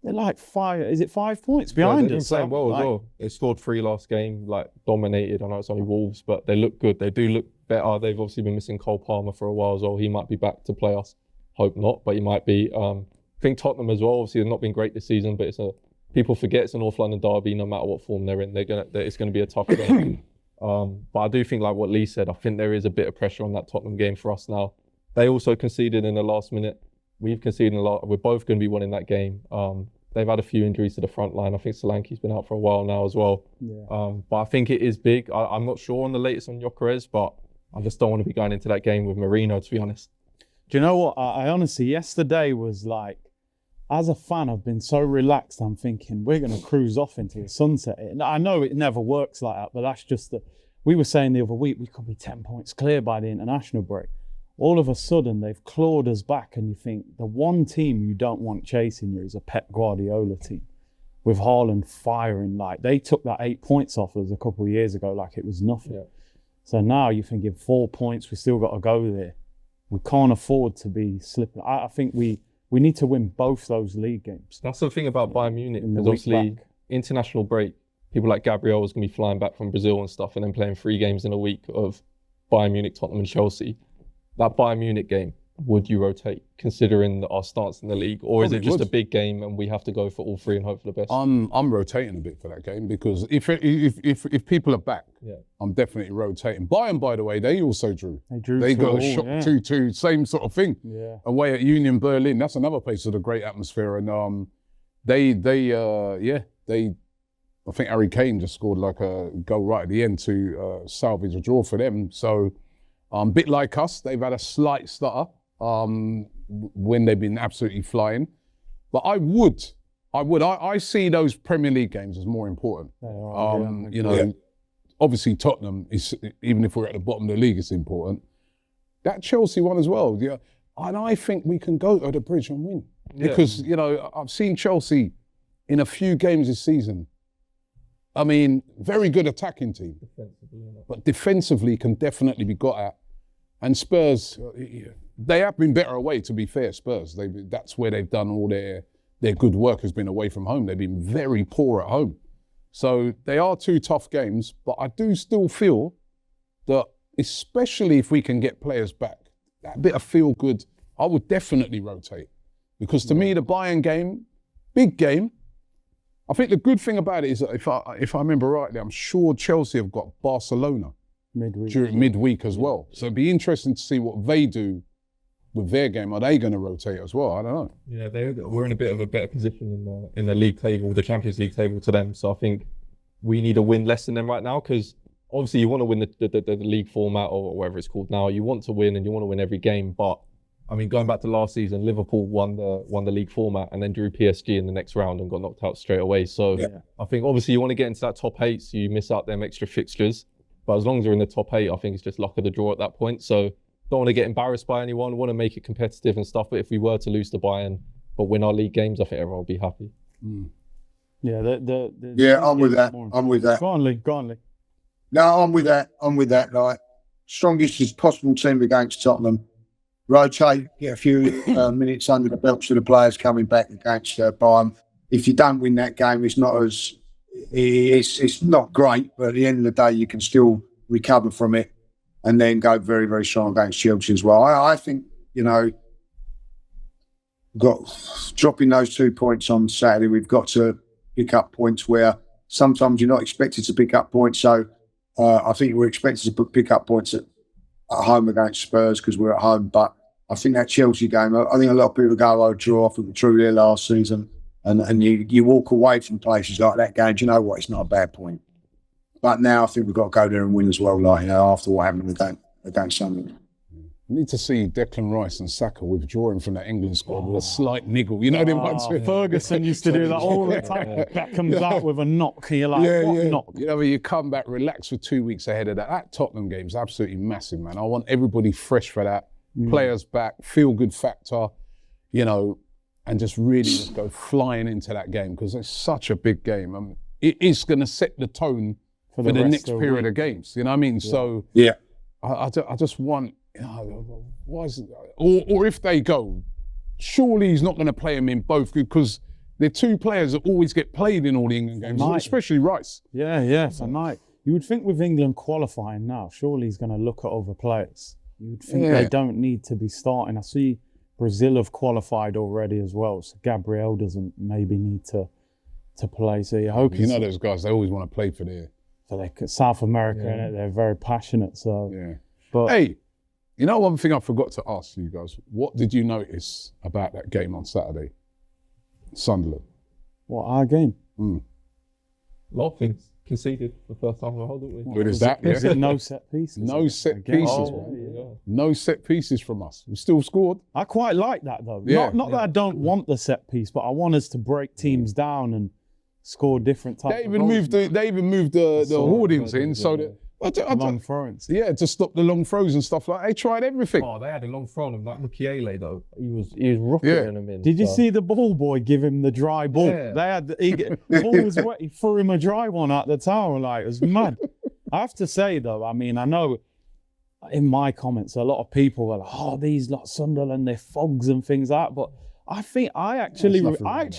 D: They're like 5 points behind us?
C: They're playing well as well. They scored 3 last game, like dominated. I know it's only Wolves, but they look good. They do look better. They've obviously been missing Cole Palmer for a while as well. He might be back to play us. Hope not, but he might be. I think Tottenham as well. Obviously, they've not been great this season, but people forget it's a North London derby. No matter what form they're in, it's going to be a tough game. But I do think, like what Lee said, I think there is a bit of pressure on that Tottenham game for us now. They also conceded in the last minute. We've conceded a lot. We're both going to be winning that game. They've had a few injuries to the front line. I think Solanke's been out for a while now as well.
D: Yeah.
C: But I think it is big. I'm not sure on the latest on Gyökeres, but I just don't want to be going into that game with Mourinho, to be honest.
D: Do you know what? I honestly, yesterday was like, as a fan, I've been so relaxed. I'm thinking we're going to cruise off into the sunset. I know it never works like that, but that's just we were saying the other week we could be 10 points clear by the international break. All of a sudden, they've clawed us back, and you think the one team you don't want chasing you is a Pep Guardiola team. With Haaland firing, like they took that 8 points off us a couple of years ago like it was nothing. Yeah. So now you're thinking 4 points, we still got to go there. We can't afford to be slipping. I think we need to win both those league games.
C: That's the thing about Bayern Munich, because obviously international break, people like Gabriel is going to be flying back from Brazil and stuff and then playing 3 games in a week of Bayern Munich, Tottenham and Chelsea. That Bayern Munich game, would you rotate, considering our stance in the league? Or is it just a big game and we have to go for all 3 and hope for the best?
A: I'm rotating a bit for that game, because if people are back, I'm definitely rotating. Bayern, by the way, they also drew. They got a shock 2-2, same sort of thing.
D: Yeah.
A: Away at Union Berlin. That's another place with a great atmosphere. And I think Harry Kane just scored like a goal right at the end to salvage a draw for them. So a bit like us, they've had a slight stutter when they've been absolutely flying. But I see those Premier League games as more important. You know, obviously Tottenham is, even if we're at the bottom of the league, it's important. That Chelsea one as well. Yeah, and I think we can go to the bridge and win, because you know, I've seen Chelsea in a few games this season. I mean, very good attacking team, but defensively can definitely be got at. And Spurs, they have been better away, to be fair, Spurs. That's where they've done all their good work, has been away from home. They've been very poor at home. So they are 2 tough games, but I do still feel that, especially if we can get players back, that bit of feel good, I would definitely rotate. Because to me, the Bayern game, big game. I think the good thing about it is that if I remember rightly, I'm sure Chelsea have got Barcelona during midweek as well. So it'd be interesting to see what they do with their game. Are they going to rotate as well? I don't know.
C: Yeah, we're in a bit of a better position in the league table, the Champions League table to them. So I think we need to win less than them right now, because obviously you want to win the league format, or whatever it's called now. You want to win and you want to win every game, but I mean, going back to last season, Liverpool won the league format and then drew PSG in the next round and got knocked out straight away. So I think obviously you want to get into that top 8, so you miss out them extra fixtures. But as long as you're in the top 8, I think it's just luck of the draw at that point. So don't want to get embarrassed by anyone, want to make it competitive and stuff. But if we were to lose to Bayern but win our league games, I think everyone will be happy.
D: Yeah,
B: I'm with that. I'm with that.
D: Go on, Lee.
B: No, I'm with that. Like, strongest as possible team against Tottenham. Rotate, get a few minutes under the belts of the players coming back against Bayern. If you don't win that game, it's not great, but at the end of the day, you can still recover from it and then go very, very strong against Chelsea as well. I think, you know, dropping those 2 points on Saturday, we've got to pick up points where sometimes you're not expected to pick up points. So I think we're expected to pick up points at home against Spurs because we're at home, but I think that Chelsea game, I think a lot of people go, oh, draw, I think we drew there last season. And you walk away from places like that game, do you know what? It's not a bad point. But now I think we've got to go there and win as well, like, you know, after what happened against Sunderland.
A: I need to see Declan Rice and Saka withdrawing from that England squad with a slight niggle. You know them ones?
D: Ferguson used to do that all the time. Beckham's out with a knock. You're like, what knock?
A: You know, when you come back, relax for 2 weeks ahead of that. That Tottenham game's absolutely massive, man. I want everybody fresh for that. Players back, feel good factor, you know, and just really just go flying into that game because it's such a big game. I mean, it is going to set the tone for the next period of games. You know what I mean? So I just want, you know, why is it, or if they go, surely he's not going to play them in both because they're two players that always get played in all the England games, especially Rice.
D: Yeah, tonight. You would think with England qualifying now, surely he's going to look at other players. You would think they don't need to be starting. I see Brazil have qualified already as well, so Gabriel doesn't maybe need to play. So you hope
A: you know those guys. They always want to play for their
D: South America, innit? They're very passionate. So
A: but hey, you know one thing I forgot to ask you guys. What did you notice about that game on Saturday, Sunderland?
D: What, our game?
C: A lot of things conceded the first time in a while, didn't we?
A: What is that?
D: Is it no set pieces?
A: No set pieces. No set pieces from us. We still scored.
D: I quite like that though.
A: Yeah.
D: Not that I don't want the set piece, but I want us to break teams down and score different types.
A: They even moved the hoardings in so that
D: long throws.
A: Yeah, to stop the long throws and stuff like that. They tried everything.
C: Oh, they had a long throw of like Mukiele though. He was rocketing them in.
D: Did you see the ball boy give him the dry ball?
C: Yeah.
D: The ball was wet. He threw him a dry one at the tower. Like, it was mad. I have to say though, I mean, I know in my comments a lot of people were like, "Oh, these lot Sunderland, they're fogs and things like that." But I think I actually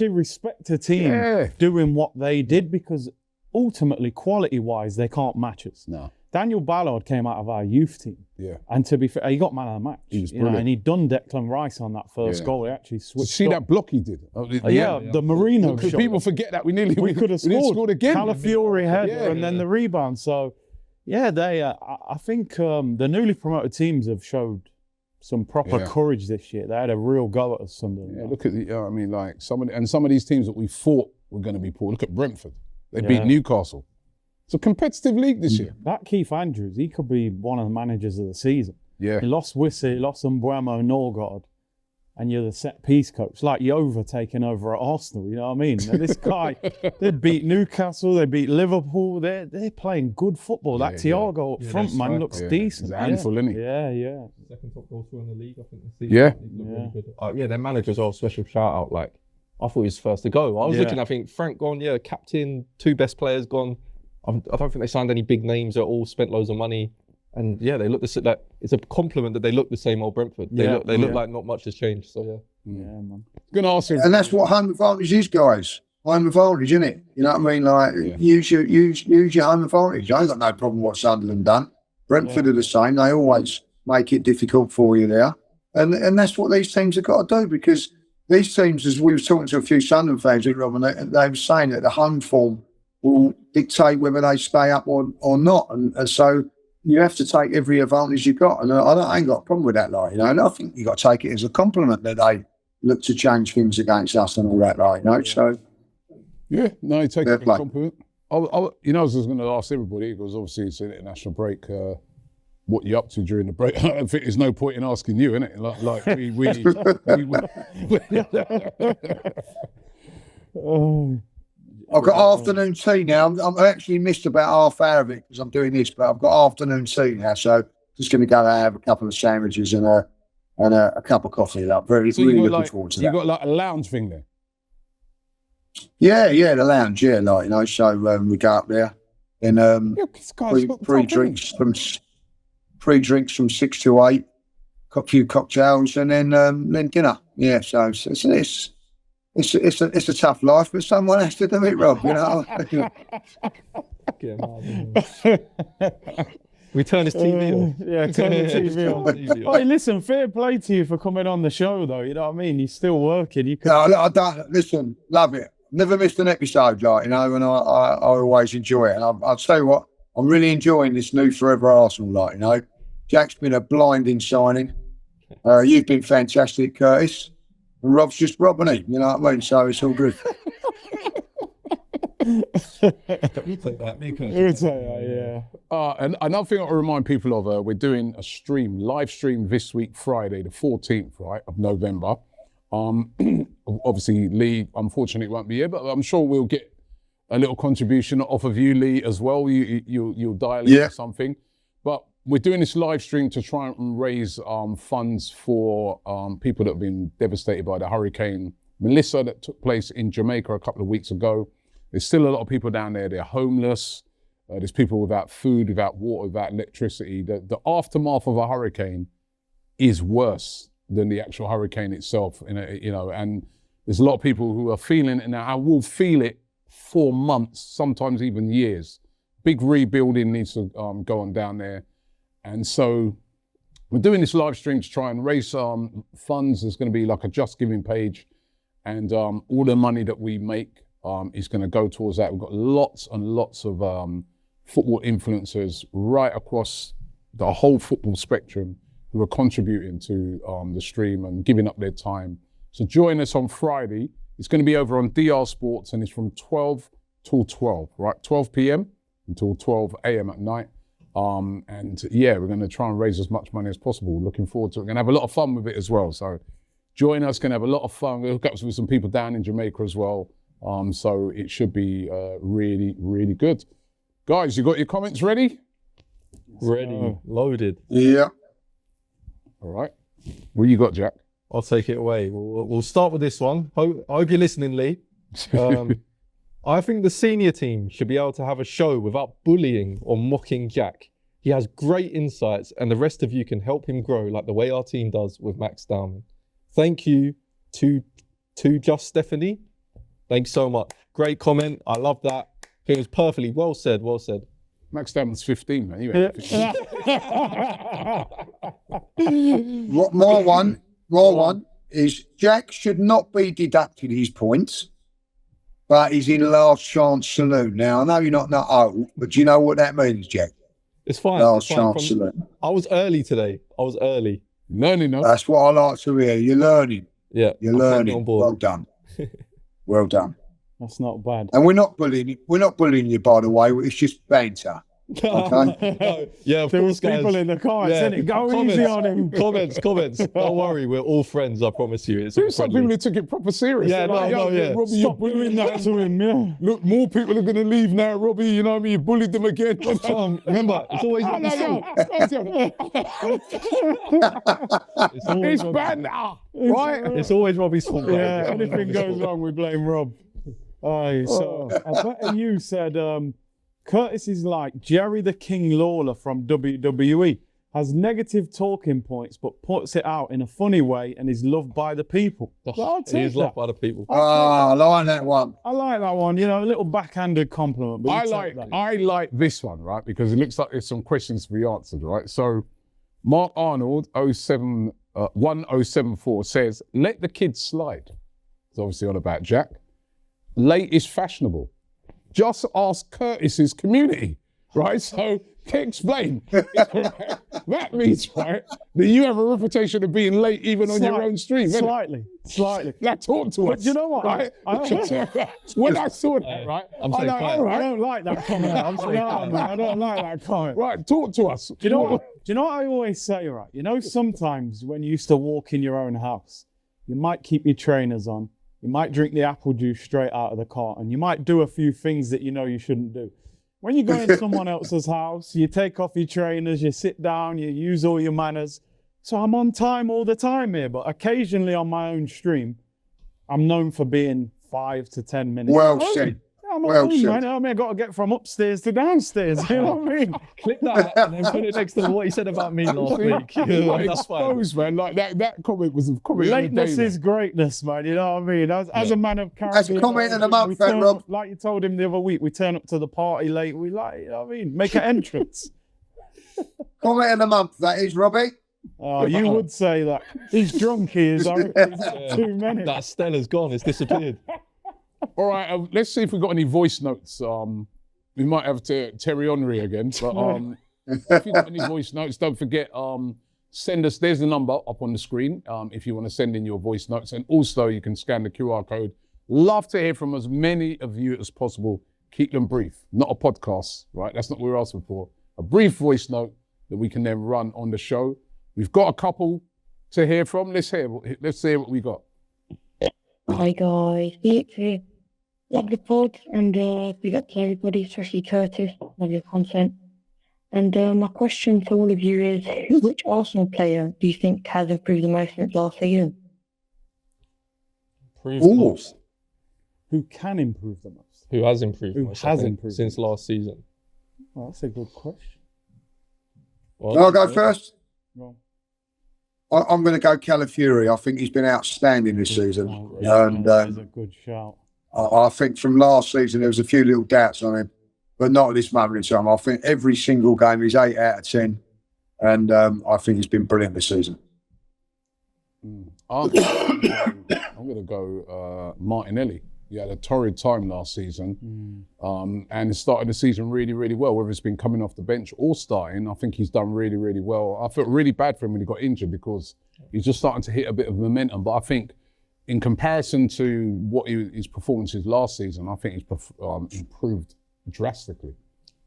D: respect a team doing what they did because ultimately, quality-wise, they can't match us.
A: No.
D: Daniel Ballard came out of our youth team.
A: Yeah.
D: And to be fair, he got man of the match.
A: He was brilliant.
D: And he'd done Declan Rice on that first goal. He actually switched.
A: See that block he did?
D: The Marino shot.
A: People forget that we
D: could have scored
A: again.
D: Calafiori header and then the rebound. So, yeah, they. I think the newly promoted teams have showed some proper courage this year. They had a real go at us. Sunderland.
A: Yeah, look at I mean, like some of these teams that we thought were going to be poor. Look at Brentford. They beat Newcastle. It's a competitive league this year.
D: That Keith Andrews, he could be one of the managers of the season.
A: Yeah.
D: He lost Wissy, he lost Mbuemo, Norgard, and you're the set-piece coach. Like Yova taking over at Arsenal, you know what I mean? Now, this guy, they beat Newcastle, they beat Liverpool. They're playing good football. That Thiago up front, man, looks decent.
A: He's a handful, isn't he?
D: Yeah.
C: Second top goal scorer in the league, I think, this season.
A: Yeah.
C: Really good. Their managers are a special shout-out. Like, I thought he was first to go. I was looking, I think Frank gone, captain, two best players gone. I don't think they signed any big names. They're all spent loads of money. And they look like it's a compliment that they look the same old Brentford. They look like not much has changed. So
D: man.
A: Gonna ask him.
B: And that's what home advantage is, guys. Home advantage, isn't it? You know what I mean? Like use your home advantage. I ain't got no problem what Sunderland done. Brentford are the same. They always make it difficult for you there. And that's what these teams have got to do because these teams, as we were talking to a few Sunderland fans, Rob, and they were saying that the home form will dictate whether they stay up or not. And so you have to take every advantage you've got. And I ain't got a problem with that, like, you know. And I think you've got to take it as a compliment that they look to change things against us and all that, like, you know. So,
A: yeah, no, you take it as a compliment. I was just going to ask everybody, because obviously it's an international break, what you up to during the break. I think there's no point in asking you, innit? Like
B: I've got afternoon tea now. I'm actually missed about half hour of it because I'm doing this, but I've got afternoon tea now, so just going to go have a couple of sandwiches and a cup of coffee. Like, really looking forward to that.
A: You got like a lounge thing there?
B: Yeah, the lounge, like, you know. So we go up there, and free drinks from 6 to 8, got a few cocktails, and then dinner. Yeah, so it's a tough life, but someone has to do it, Rob. You know.
C: We turn his TV off.
D: Yeah, turn the TV off. Hey, listen, fair play to you for coming on the show, though. You know what I mean? You're still working.
B: No, I don't. Listen, love it. Never missed an episode, like, you know, and I always enjoy it. And I'll tell you what, I'm really enjoying this new Fourever Arsenal, like, you know. Jack's been a blinding signing. You've been fantastic, Curtis. And Rob's just Rob, isn't he? You know what I mean? So it's all good.
C: You take that, me, Curtis.
D: Yeah.
A: And another thing I want to remind people of, we're doing a live stream this week, Friday, the 14th, right, of November. Obviously, Lee, unfortunately, won't be here, but I'm sure we'll get a little contribution off of you, Lee, as well. You'll dial in or something. But we're doing this live stream to try and raise funds for people that have been devastated by the Hurricane Melissa that took place in Jamaica a couple of weeks ago. There's still a lot of people down there. They're homeless. There's people without food, without water, without electricity. The aftermath of a hurricane is worse than the actual hurricane itself, and there's a lot of people who are feeling it now. I will feel it for months, sometimes even years. Big rebuilding needs to go on down there. And so we're doing this live stream to try and raise funds. There's going to be like a Just Giving page, and all the money that we make is going to go towards that. We've got lots and lots of football influencers right across the whole football spectrum who are contributing to the stream and giving up their time. So join us on Friday. It's going to be over on DR Sports, and it's from 12 till 12, right? 12 p.m. until 12 a.m. at night. And yeah, we're going to try and raise as much money as possible. Looking forward to it. We're going to have a lot of fun with it as well. So join us, going to have a lot of fun. We'll hook up with some people down in Jamaica as well. So it should be really, really good. Guys, you got your comments ready?
C: Ready, loaded.
B: Yeah.
A: All right. What you got, Jack?
C: I'll take it away. We'll start with this one. I hope you're listening, Lee. I think the senior team should be able to have a show without bullying or mocking Jack. He has great insights, and the rest of you can help him grow like the way our team does with Max Dowman. Thank you to Just Stephanie. Thanks so much. Great comment. I love that. It was perfectly well said. Well said.
A: Max Dowman's 15, man. You ain't 15.
B: My one is Jack should not be deducted his points, but he's in last chance saloon. Now, I know you're not old, but do you know what that means, Jack?
C: It's fine.
B: Last chance saloon.
C: I was early today.
A: Learning, no?
B: That's what I like to hear. You're learning.
C: Yeah.
B: You're learning. On board. Well done. Well done.
D: That's not bad.
B: And we're not bullying you, by the way. It's just banter. Okay.
C: Yeah, of
D: There
C: course,
D: was people
C: guys.
D: in the comments, innit? Go easy on him.
C: Comments. Don't worry, we're all friends. I promise you. It's
A: There's some
C: friendly.
A: people who took it proper serious.
C: Yeah,
A: They're
C: no, yeah.
A: Robbie,
D: Stop doing that to him, yeah.
A: Look, more people are going to leave now, Robbie. You know what I mean? You bullied them again.
C: Remember, it's always
A: It's bad now, right?
C: It's always Robbie's fault.
D: Yeah, anything goes wrong, we blame Rob. Aye, so I bet you said Curtis is like Jerry the King Lawler from WWE. Has negative talking points, but puts it out in a funny way and is loved by the people. I'll take
C: He's
D: that.
C: loved by the people.
B: I like that one.
D: I like that one. You know, a little backhanded compliment. But
A: I
D: you
A: like
D: take that.
A: I like this one, right? Because it looks like there's some questions to be answered, right? So Mark Arnold 1074 says, let the kids slide. It's obviously on about Jack. Late is fashionable. Just ask Curtis's community, right? So explain. That means, right, that you have a reputation of being late even on your own stream.
D: Slightly.
A: Now talk to us.
D: you know what?
A: Right? When I saw that, right,
C: I'm
A: I
C: saying
A: like,
C: quiet.
A: all
D: I
A: right,
D: don't like that comment. I'm sorry, man. I don't like that comment.
A: right, talk to us.
D: Do you know what I always say, right? You know, sometimes when you used to walk in your own house, you might keep your trainers on, you might drink the apple juice straight out of the carton, you might do a few things that you know you shouldn't do. When you go in someone else's house, you take off your trainers, you sit down, you use all your manners. So I'm on time all the time here, but occasionally on my own stream, I'm known for being 5 to 10 minutes.
B: Well
D: early.
B: said.
D: I'm
B: Well
D: early,
B: said.
D: man. I mean, I got to get from upstairs to downstairs. You know what I mean?
C: Clip that and then put it next to what he said about me last week. That's fine.
A: Exposed, man. Like that comment was a comment.
D: Lateness
A: of the day,
D: is greatness, man. You know what I mean? As a man of character,
B: That's a comment of the month,
D: we
B: that,
D: turn
B: Rob.
D: up, like you told him the other week, we turn up to the party late. We like, you know what I mean? Make an entrance.
B: Comment of the month, that is, Robbie.
D: Oh, you would say that. He's drunk, he is. He's too many.
C: That Stella's gone. It's disappeared.
A: All right, let's see if we've got any voice notes. We might have to Terry Henry again, but if you've got any voice notes, don't forget send us, there's the number up on the screen if you want to send in your voice notes. And also you can scan the QR code. Love to hear from as many of you as possible. Keep them brief, not a podcast, right? That's not what we're asking for. A brief voice note that we can then run on the show. We've got a couple to hear from. Let's hear what we got.
E: Hi guys, literally love the pod and big up to everybody, especially Curtis, love your content. And my question to all of you is, which Arsenal player do you think has improved the most since last season?
C: Improved the most.
D: Who can improve the most?
C: Who has improved
D: Who
C: most,
D: has
C: I think,
D: improved
C: since last season?
D: Well, that's a good question.
C: Well,
B: I'll go first.
D: Well,
B: I'm going to go Calafiori. I think he's been outstanding this season. And
D: that's a good shout.
B: I think from last season, there was a few little doubts on him, but not at this moment in time. I think every single game he's 8 out of 10. And I think he's been brilliant this season.
A: I'm going to go Martinelli. He had a torrid time last season and started the season really, really well, whether it's been coming off the bench or starting. I think he's done really, really well. I felt really bad for him when he got injured because he's just starting to hit a bit of momentum. But I think in comparison to what his performances last season, I think he's improved drastically.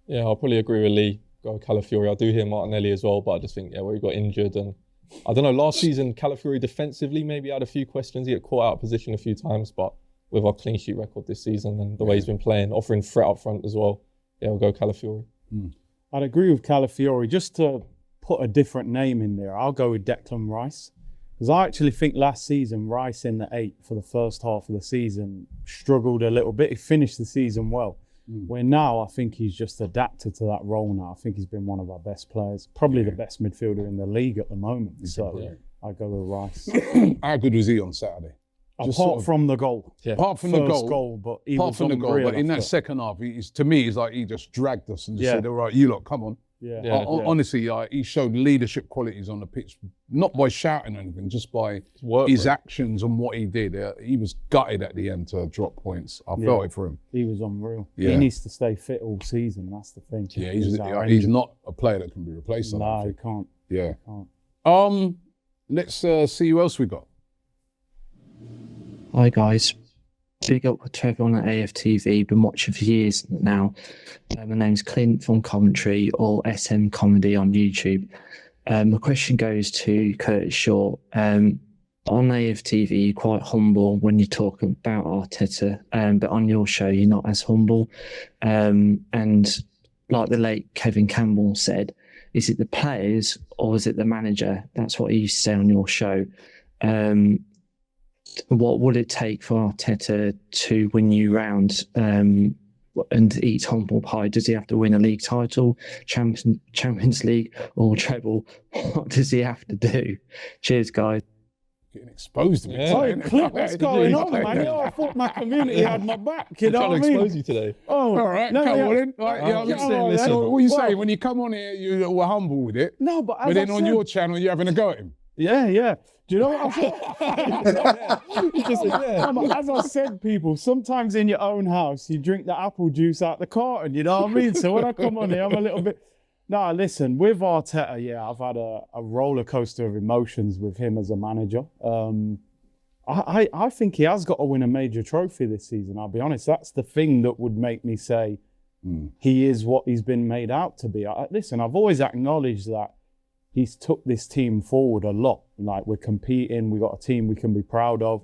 C: Yeah, I'll probably agree with Lee. Go Calafiori. I do hear Martinelli as well, but I just think, where he got injured and I don't know, last season, Calafiori defensively maybe had a few questions. He got caught out of position a few times, but with our clean sheet record this season and the way he's been playing, offering threat up front as well, we'll go Calafiori.
D: I'd agree with Calafiori. Just to put a different name in there, I'll go with Declan Rice. Because I actually think last season, Rice in the 8 for the first half of the season struggled a little bit. He finished the season well. Where now I think he's just adapted to that role now. I think he's been one of our best players, probably the best midfielder in the league at the moment. So I go with Rice.
A: How good was he on Saturday?
D: Apart from the goal.
A: Apart from
D: First
A: the
D: goal, but he
A: apart
D: was
A: from the goal,
D: unreal
A: but in that
D: after.
A: second half, to me, it's like he just dragged us and just said, all right, you lot, come on. Honestly, he showed leadership qualities on the pitch, not by shouting or anything, just by his actions and what he did. He was gutted at the end to drop points. I felt it for him.
D: He was unreal.
A: Yeah.
D: He needs to stay fit all season, that's the thing.
A: Yeah, he's not a player that can be replaced.
D: No, he can't.
A: Yeah.
D: Can't.
A: Let's see who else we got.
F: Hi guys, big up with Trevor on AFTV, been watching for years now. My name's Clint from Coventry or SM Comedy on YouTube. My question goes to Curtis Shaw. On AFTV, you're quite humble when you talk about Arteta, but on your show, you're not as humble. And like the late Kevin Campbell said, is it the players or is it the manager? That's what he used to say on your show. What would it take for Arteta to win you round and eat humble pie? Does he have to win a league title, Champions League or treble? What does he have to do? Cheers, guys.
A: Getting exposed a bit.
D: Hey, Clint, what's going on, man? I thought my community had my back. You know what I mean?
C: Expose you today.
D: Oh,
A: All right, come on in.
D: listen.
A: What are you saying? When you come on here, you were humble with it.
D: No, but
A: But then on your channel, you're having a go at him.
D: Yeah. Do you know what As I said, people, sometimes in your own house, you drink the apple juice out the carton, you know what I mean? So when I come on here, I'm a little bit... No, listen, with Arteta, I've had a roller coaster of emotions with him as a manager. I think he has got to win a major trophy this season, I'll be honest. That's the thing that would make me say he is what he's been made out to be. Listen, I've always acknowledged that he's took this team forward a lot. Like, we're competing, we got a team we can be proud of.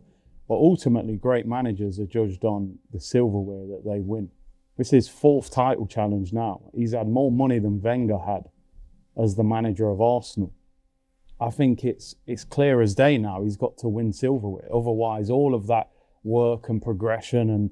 D: But ultimately, great managers are judged on the silverware that they win. This is his 4th title challenge now. He's had more money than Wenger had as the manager of Arsenal. I think it's clear as day now he's got to win silverware. Otherwise, all of that work and progression, and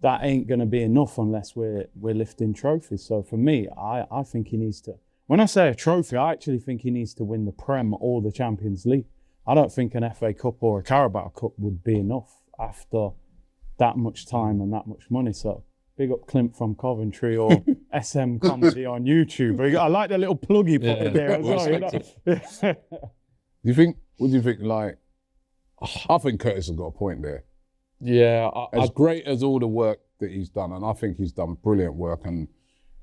D: that ain't going to be enough unless we're lifting trophies. So for me, I think he needs to... When I say a trophy, I actually think he needs to win the Prem or the Champions League. I don't think an FA Cup or a Carabao Cup would be enough after that much time and that much money. So big up Clint from Coventry or SM Comedy on YouTube. I like the little plug he put in there as well. You know?
A: What do you think, like, I think Curtis has got a point there.
C: Yeah.
A: As great as all the work that he's done, and I think he's done brilliant work, and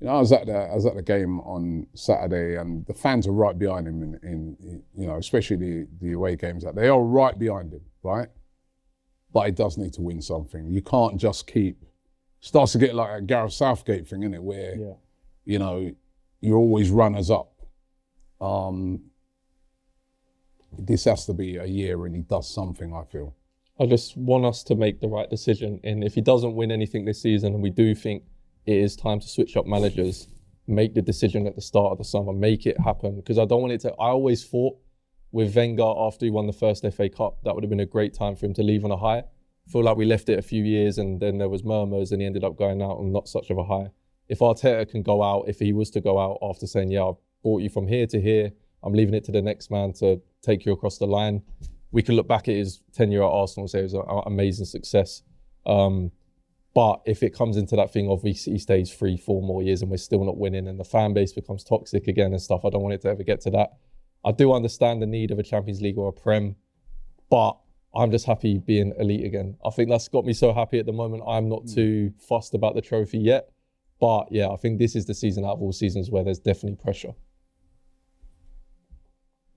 A: You know, I was at the game on Saturday, and the fans are right behind him in you know, especially the away games. They are right behind him, right? But he does need to win something. You can't just starts to get like a Gareth Southgate thing, isn't it? Where, you know, you're always runners up. This has to be a year when he does something, I feel.
C: I just want us to make the right decision. And if he doesn't win anything this season, and we do think it is time to switch up managers, make the decision at the start of the summer, make it happen. Because I don't want it to, I always thought with Wenger after he won the first FA Cup, that would have been a great time for him to leave on a high. I feel like we left it a few years and then there was murmurs and he ended up going out on not such of a high. If Arteta can go out, if he was to go out after saying, yeah, I've brought you from here to here, I'm leaving it to the next man to take you across the line, we can look back at his tenure at Arsenal and say it was an amazing success. But if it comes into that thing of he stays 3-4 more years and we're still not winning and the fan base becomes toxic again and stuff, I don't want it to ever get to that. I do understand the need of a Champions League or a Prem, but I'm just happy being elite again. I think that's got me so happy at the moment. I'm not too fussed about the trophy yet. But yeah, I think this is the season out of all seasons where there's definitely pressure.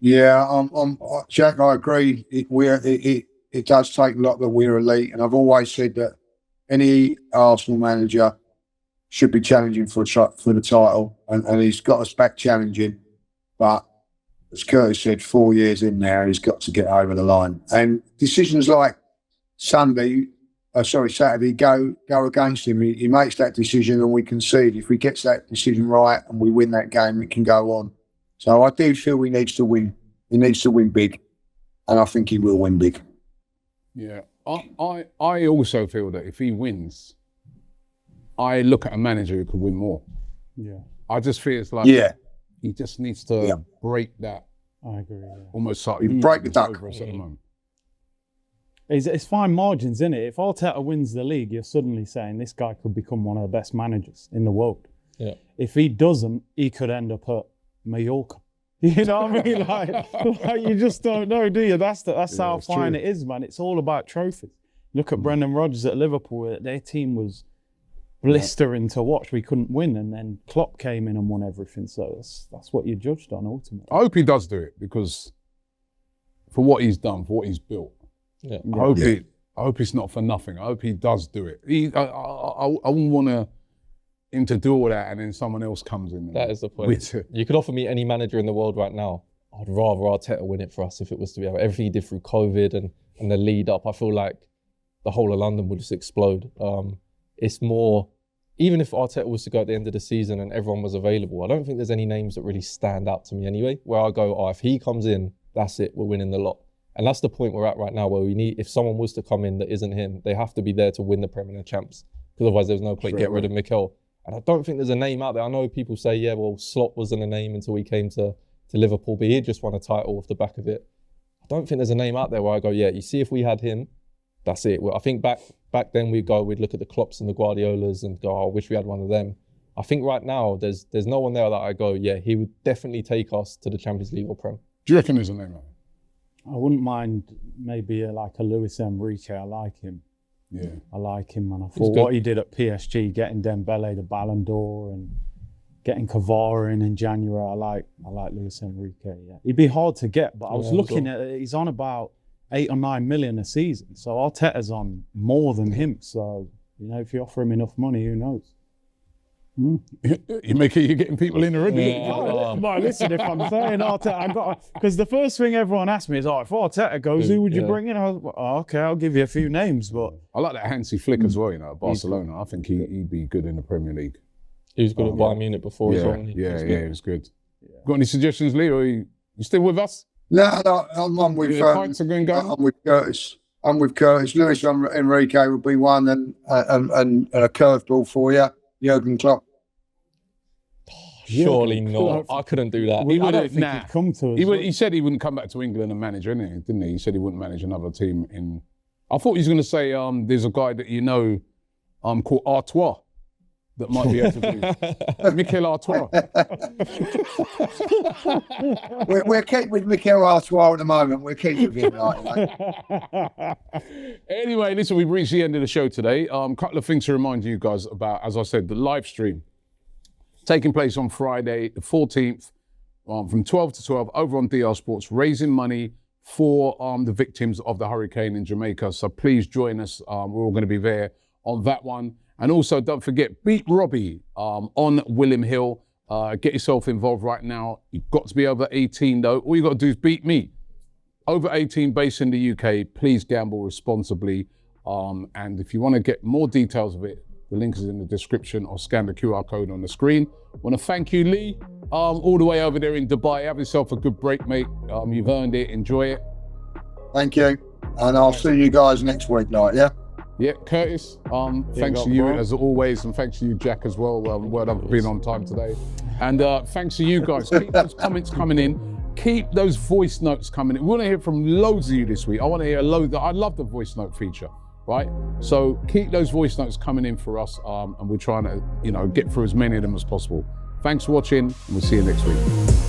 B: Yeah, Jack, I agree. It does take a lot that we're elite. And I've always said that any Arsenal manager should be challenging for the title. And he's got us back challenging. But as Curtis said, 4 years in now, he's got to get over the line. And decisions like Saturday go against him. He makes that decision and we concede. If he gets that decision right and we win that game, it can go on. So I do feel he needs to win. He needs to win big. And I think he will win big.
A: Yeah. I also feel that if he wins, I look at a manager who could win more.
D: Yeah.
A: I just feel it's like he just needs to break that.
D: I agree. Yeah.
A: Almost like
B: break the duck.
A: Over us at the moment.
D: It's fine margins, isn't it? If Arteta wins the league, you're suddenly saying this guy could become one of the best managers in the world.
C: Yeah.
D: If he doesn't, he could end up at Mallorca. You know what I mean? Like you just don't know, do you? That's how fine it is, man. It's all about trophies. Look at Brendan Rodgers at Liverpool. Their team was blistering to watch. We couldn't win, and then Klopp came in and won everything. So that's what you're judged on ultimately.
A: I hope he does do it because for what he's done, for what he's built.
C: Yeah.
A: I hope it's not for nothing. I hope he does do it. I wouldn't want him to do all that and then someone else comes in.
C: That is the point. You could offer me any manager in the world right now. I'd rather Arteta win it for us if it was to be everything he did through COVID and the lead up. I feel like the whole of London would just explode. It's more, even if Arteta was to go at the end of the season and everyone was available, I don't think there's any names that really stand out to me anyway, where I go, if he comes in, that's it, we're winning the lot. And that's the point we're at right now, where we need, if someone was to come in that isn't him, they have to be there to win the Premier League champs. Because otherwise there's no point, get rid of Mikel. And I don't think there's a name out there. I know people say, yeah, well, Slot wasn't a name until he came to Liverpool, but he had just won a title off the back of it. I don't think there's a name out there where I go, yeah, you see, if we had him, that's it. Well, I think back then we'd look at the Klopps and the Guardiolas and go, I wish we had one of them. I think right now there's no one there that I go, yeah, he would definitely take us to the Champions League or Prem.
A: Do you reckon there's a name out there?
D: I wouldn't mind maybe like a Luis Enrique. I like him.
A: Yeah.
D: I like him, and I thought what he did at PSG, getting Dembele the Ballon d'Or and getting Kvara in January, I like Luis Enrique. Yeah, he'd be hard to get, but I was looking at it, he's on about 8 or 9 million a season, so Arteta's on more than him. So if you offer him enough money, who knows?
A: You're getting people in already.
D: But listen, if I'm saying Arteta, because the first thing everyone asks me is, if Arteta goes, who would you bring in? I was like, okay, I'll give you a few names, but
A: I like that Hansi Flick as well. At Barcelona, I think he'd be good in the Premier League.
C: He was good at Bayern Munich before as well.
A: He was good. Yeah. Got any suggestions, Lee? Or you still with us?
B: No, I'm with Curtis. I'm with Curtis. Luis Enrique would be one, and a curveball for you, Jurgen Klopp.
C: Surely not. I couldn't do that.
D: I don't think he'd come to us.
A: He said he wouldn't come back to England and manage anything, didn't he? He said he wouldn't manage another team in. I thought he was going to say there's a guy that called Artois that might be able to do. Mikel Artois.
B: We're keeping with Mikel Artois at the moment. We're keeping with him like
A: Anyway, listen, we've reached the end of the show today. Couple of things to remind you guys about, as I said, the live stream. taking place on Friday, the 14th, from 12 to 12 over on DR Sports, raising money for the victims of the hurricane in Jamaica. So please join us. We're all going to be there on that one. And also, don't forget, Beat Robbie on William Hill. Get yourself involved right now. You've got to be over 18, though. All you got to do is beat me. Over 18, based in the UK. Please gamble responsibly. And if you want to get more details of it, the link is in the description, or scan the QR code on the screen. I want to thank you, Lee, all the way over there in Dubai. Have yourself a good break, mate. You've earned it. Enjoy it.
B: Thank you. And I'll see you guys next week night, yeah?
A: Yeah, Curtis, thanks to you as always, and thanks to you, Jack, as well. Well done for being on time today. And thanks to you guys. Keep those comments coming in. Keep those voice notes coming in. We want to hear from loads of you this week. I want to hear loads. I love the voice note feature, right? So keep those voice notes coming in for us, and we're trying to, get through as many of them as possible. Thanks for watching, and we'll see you next week.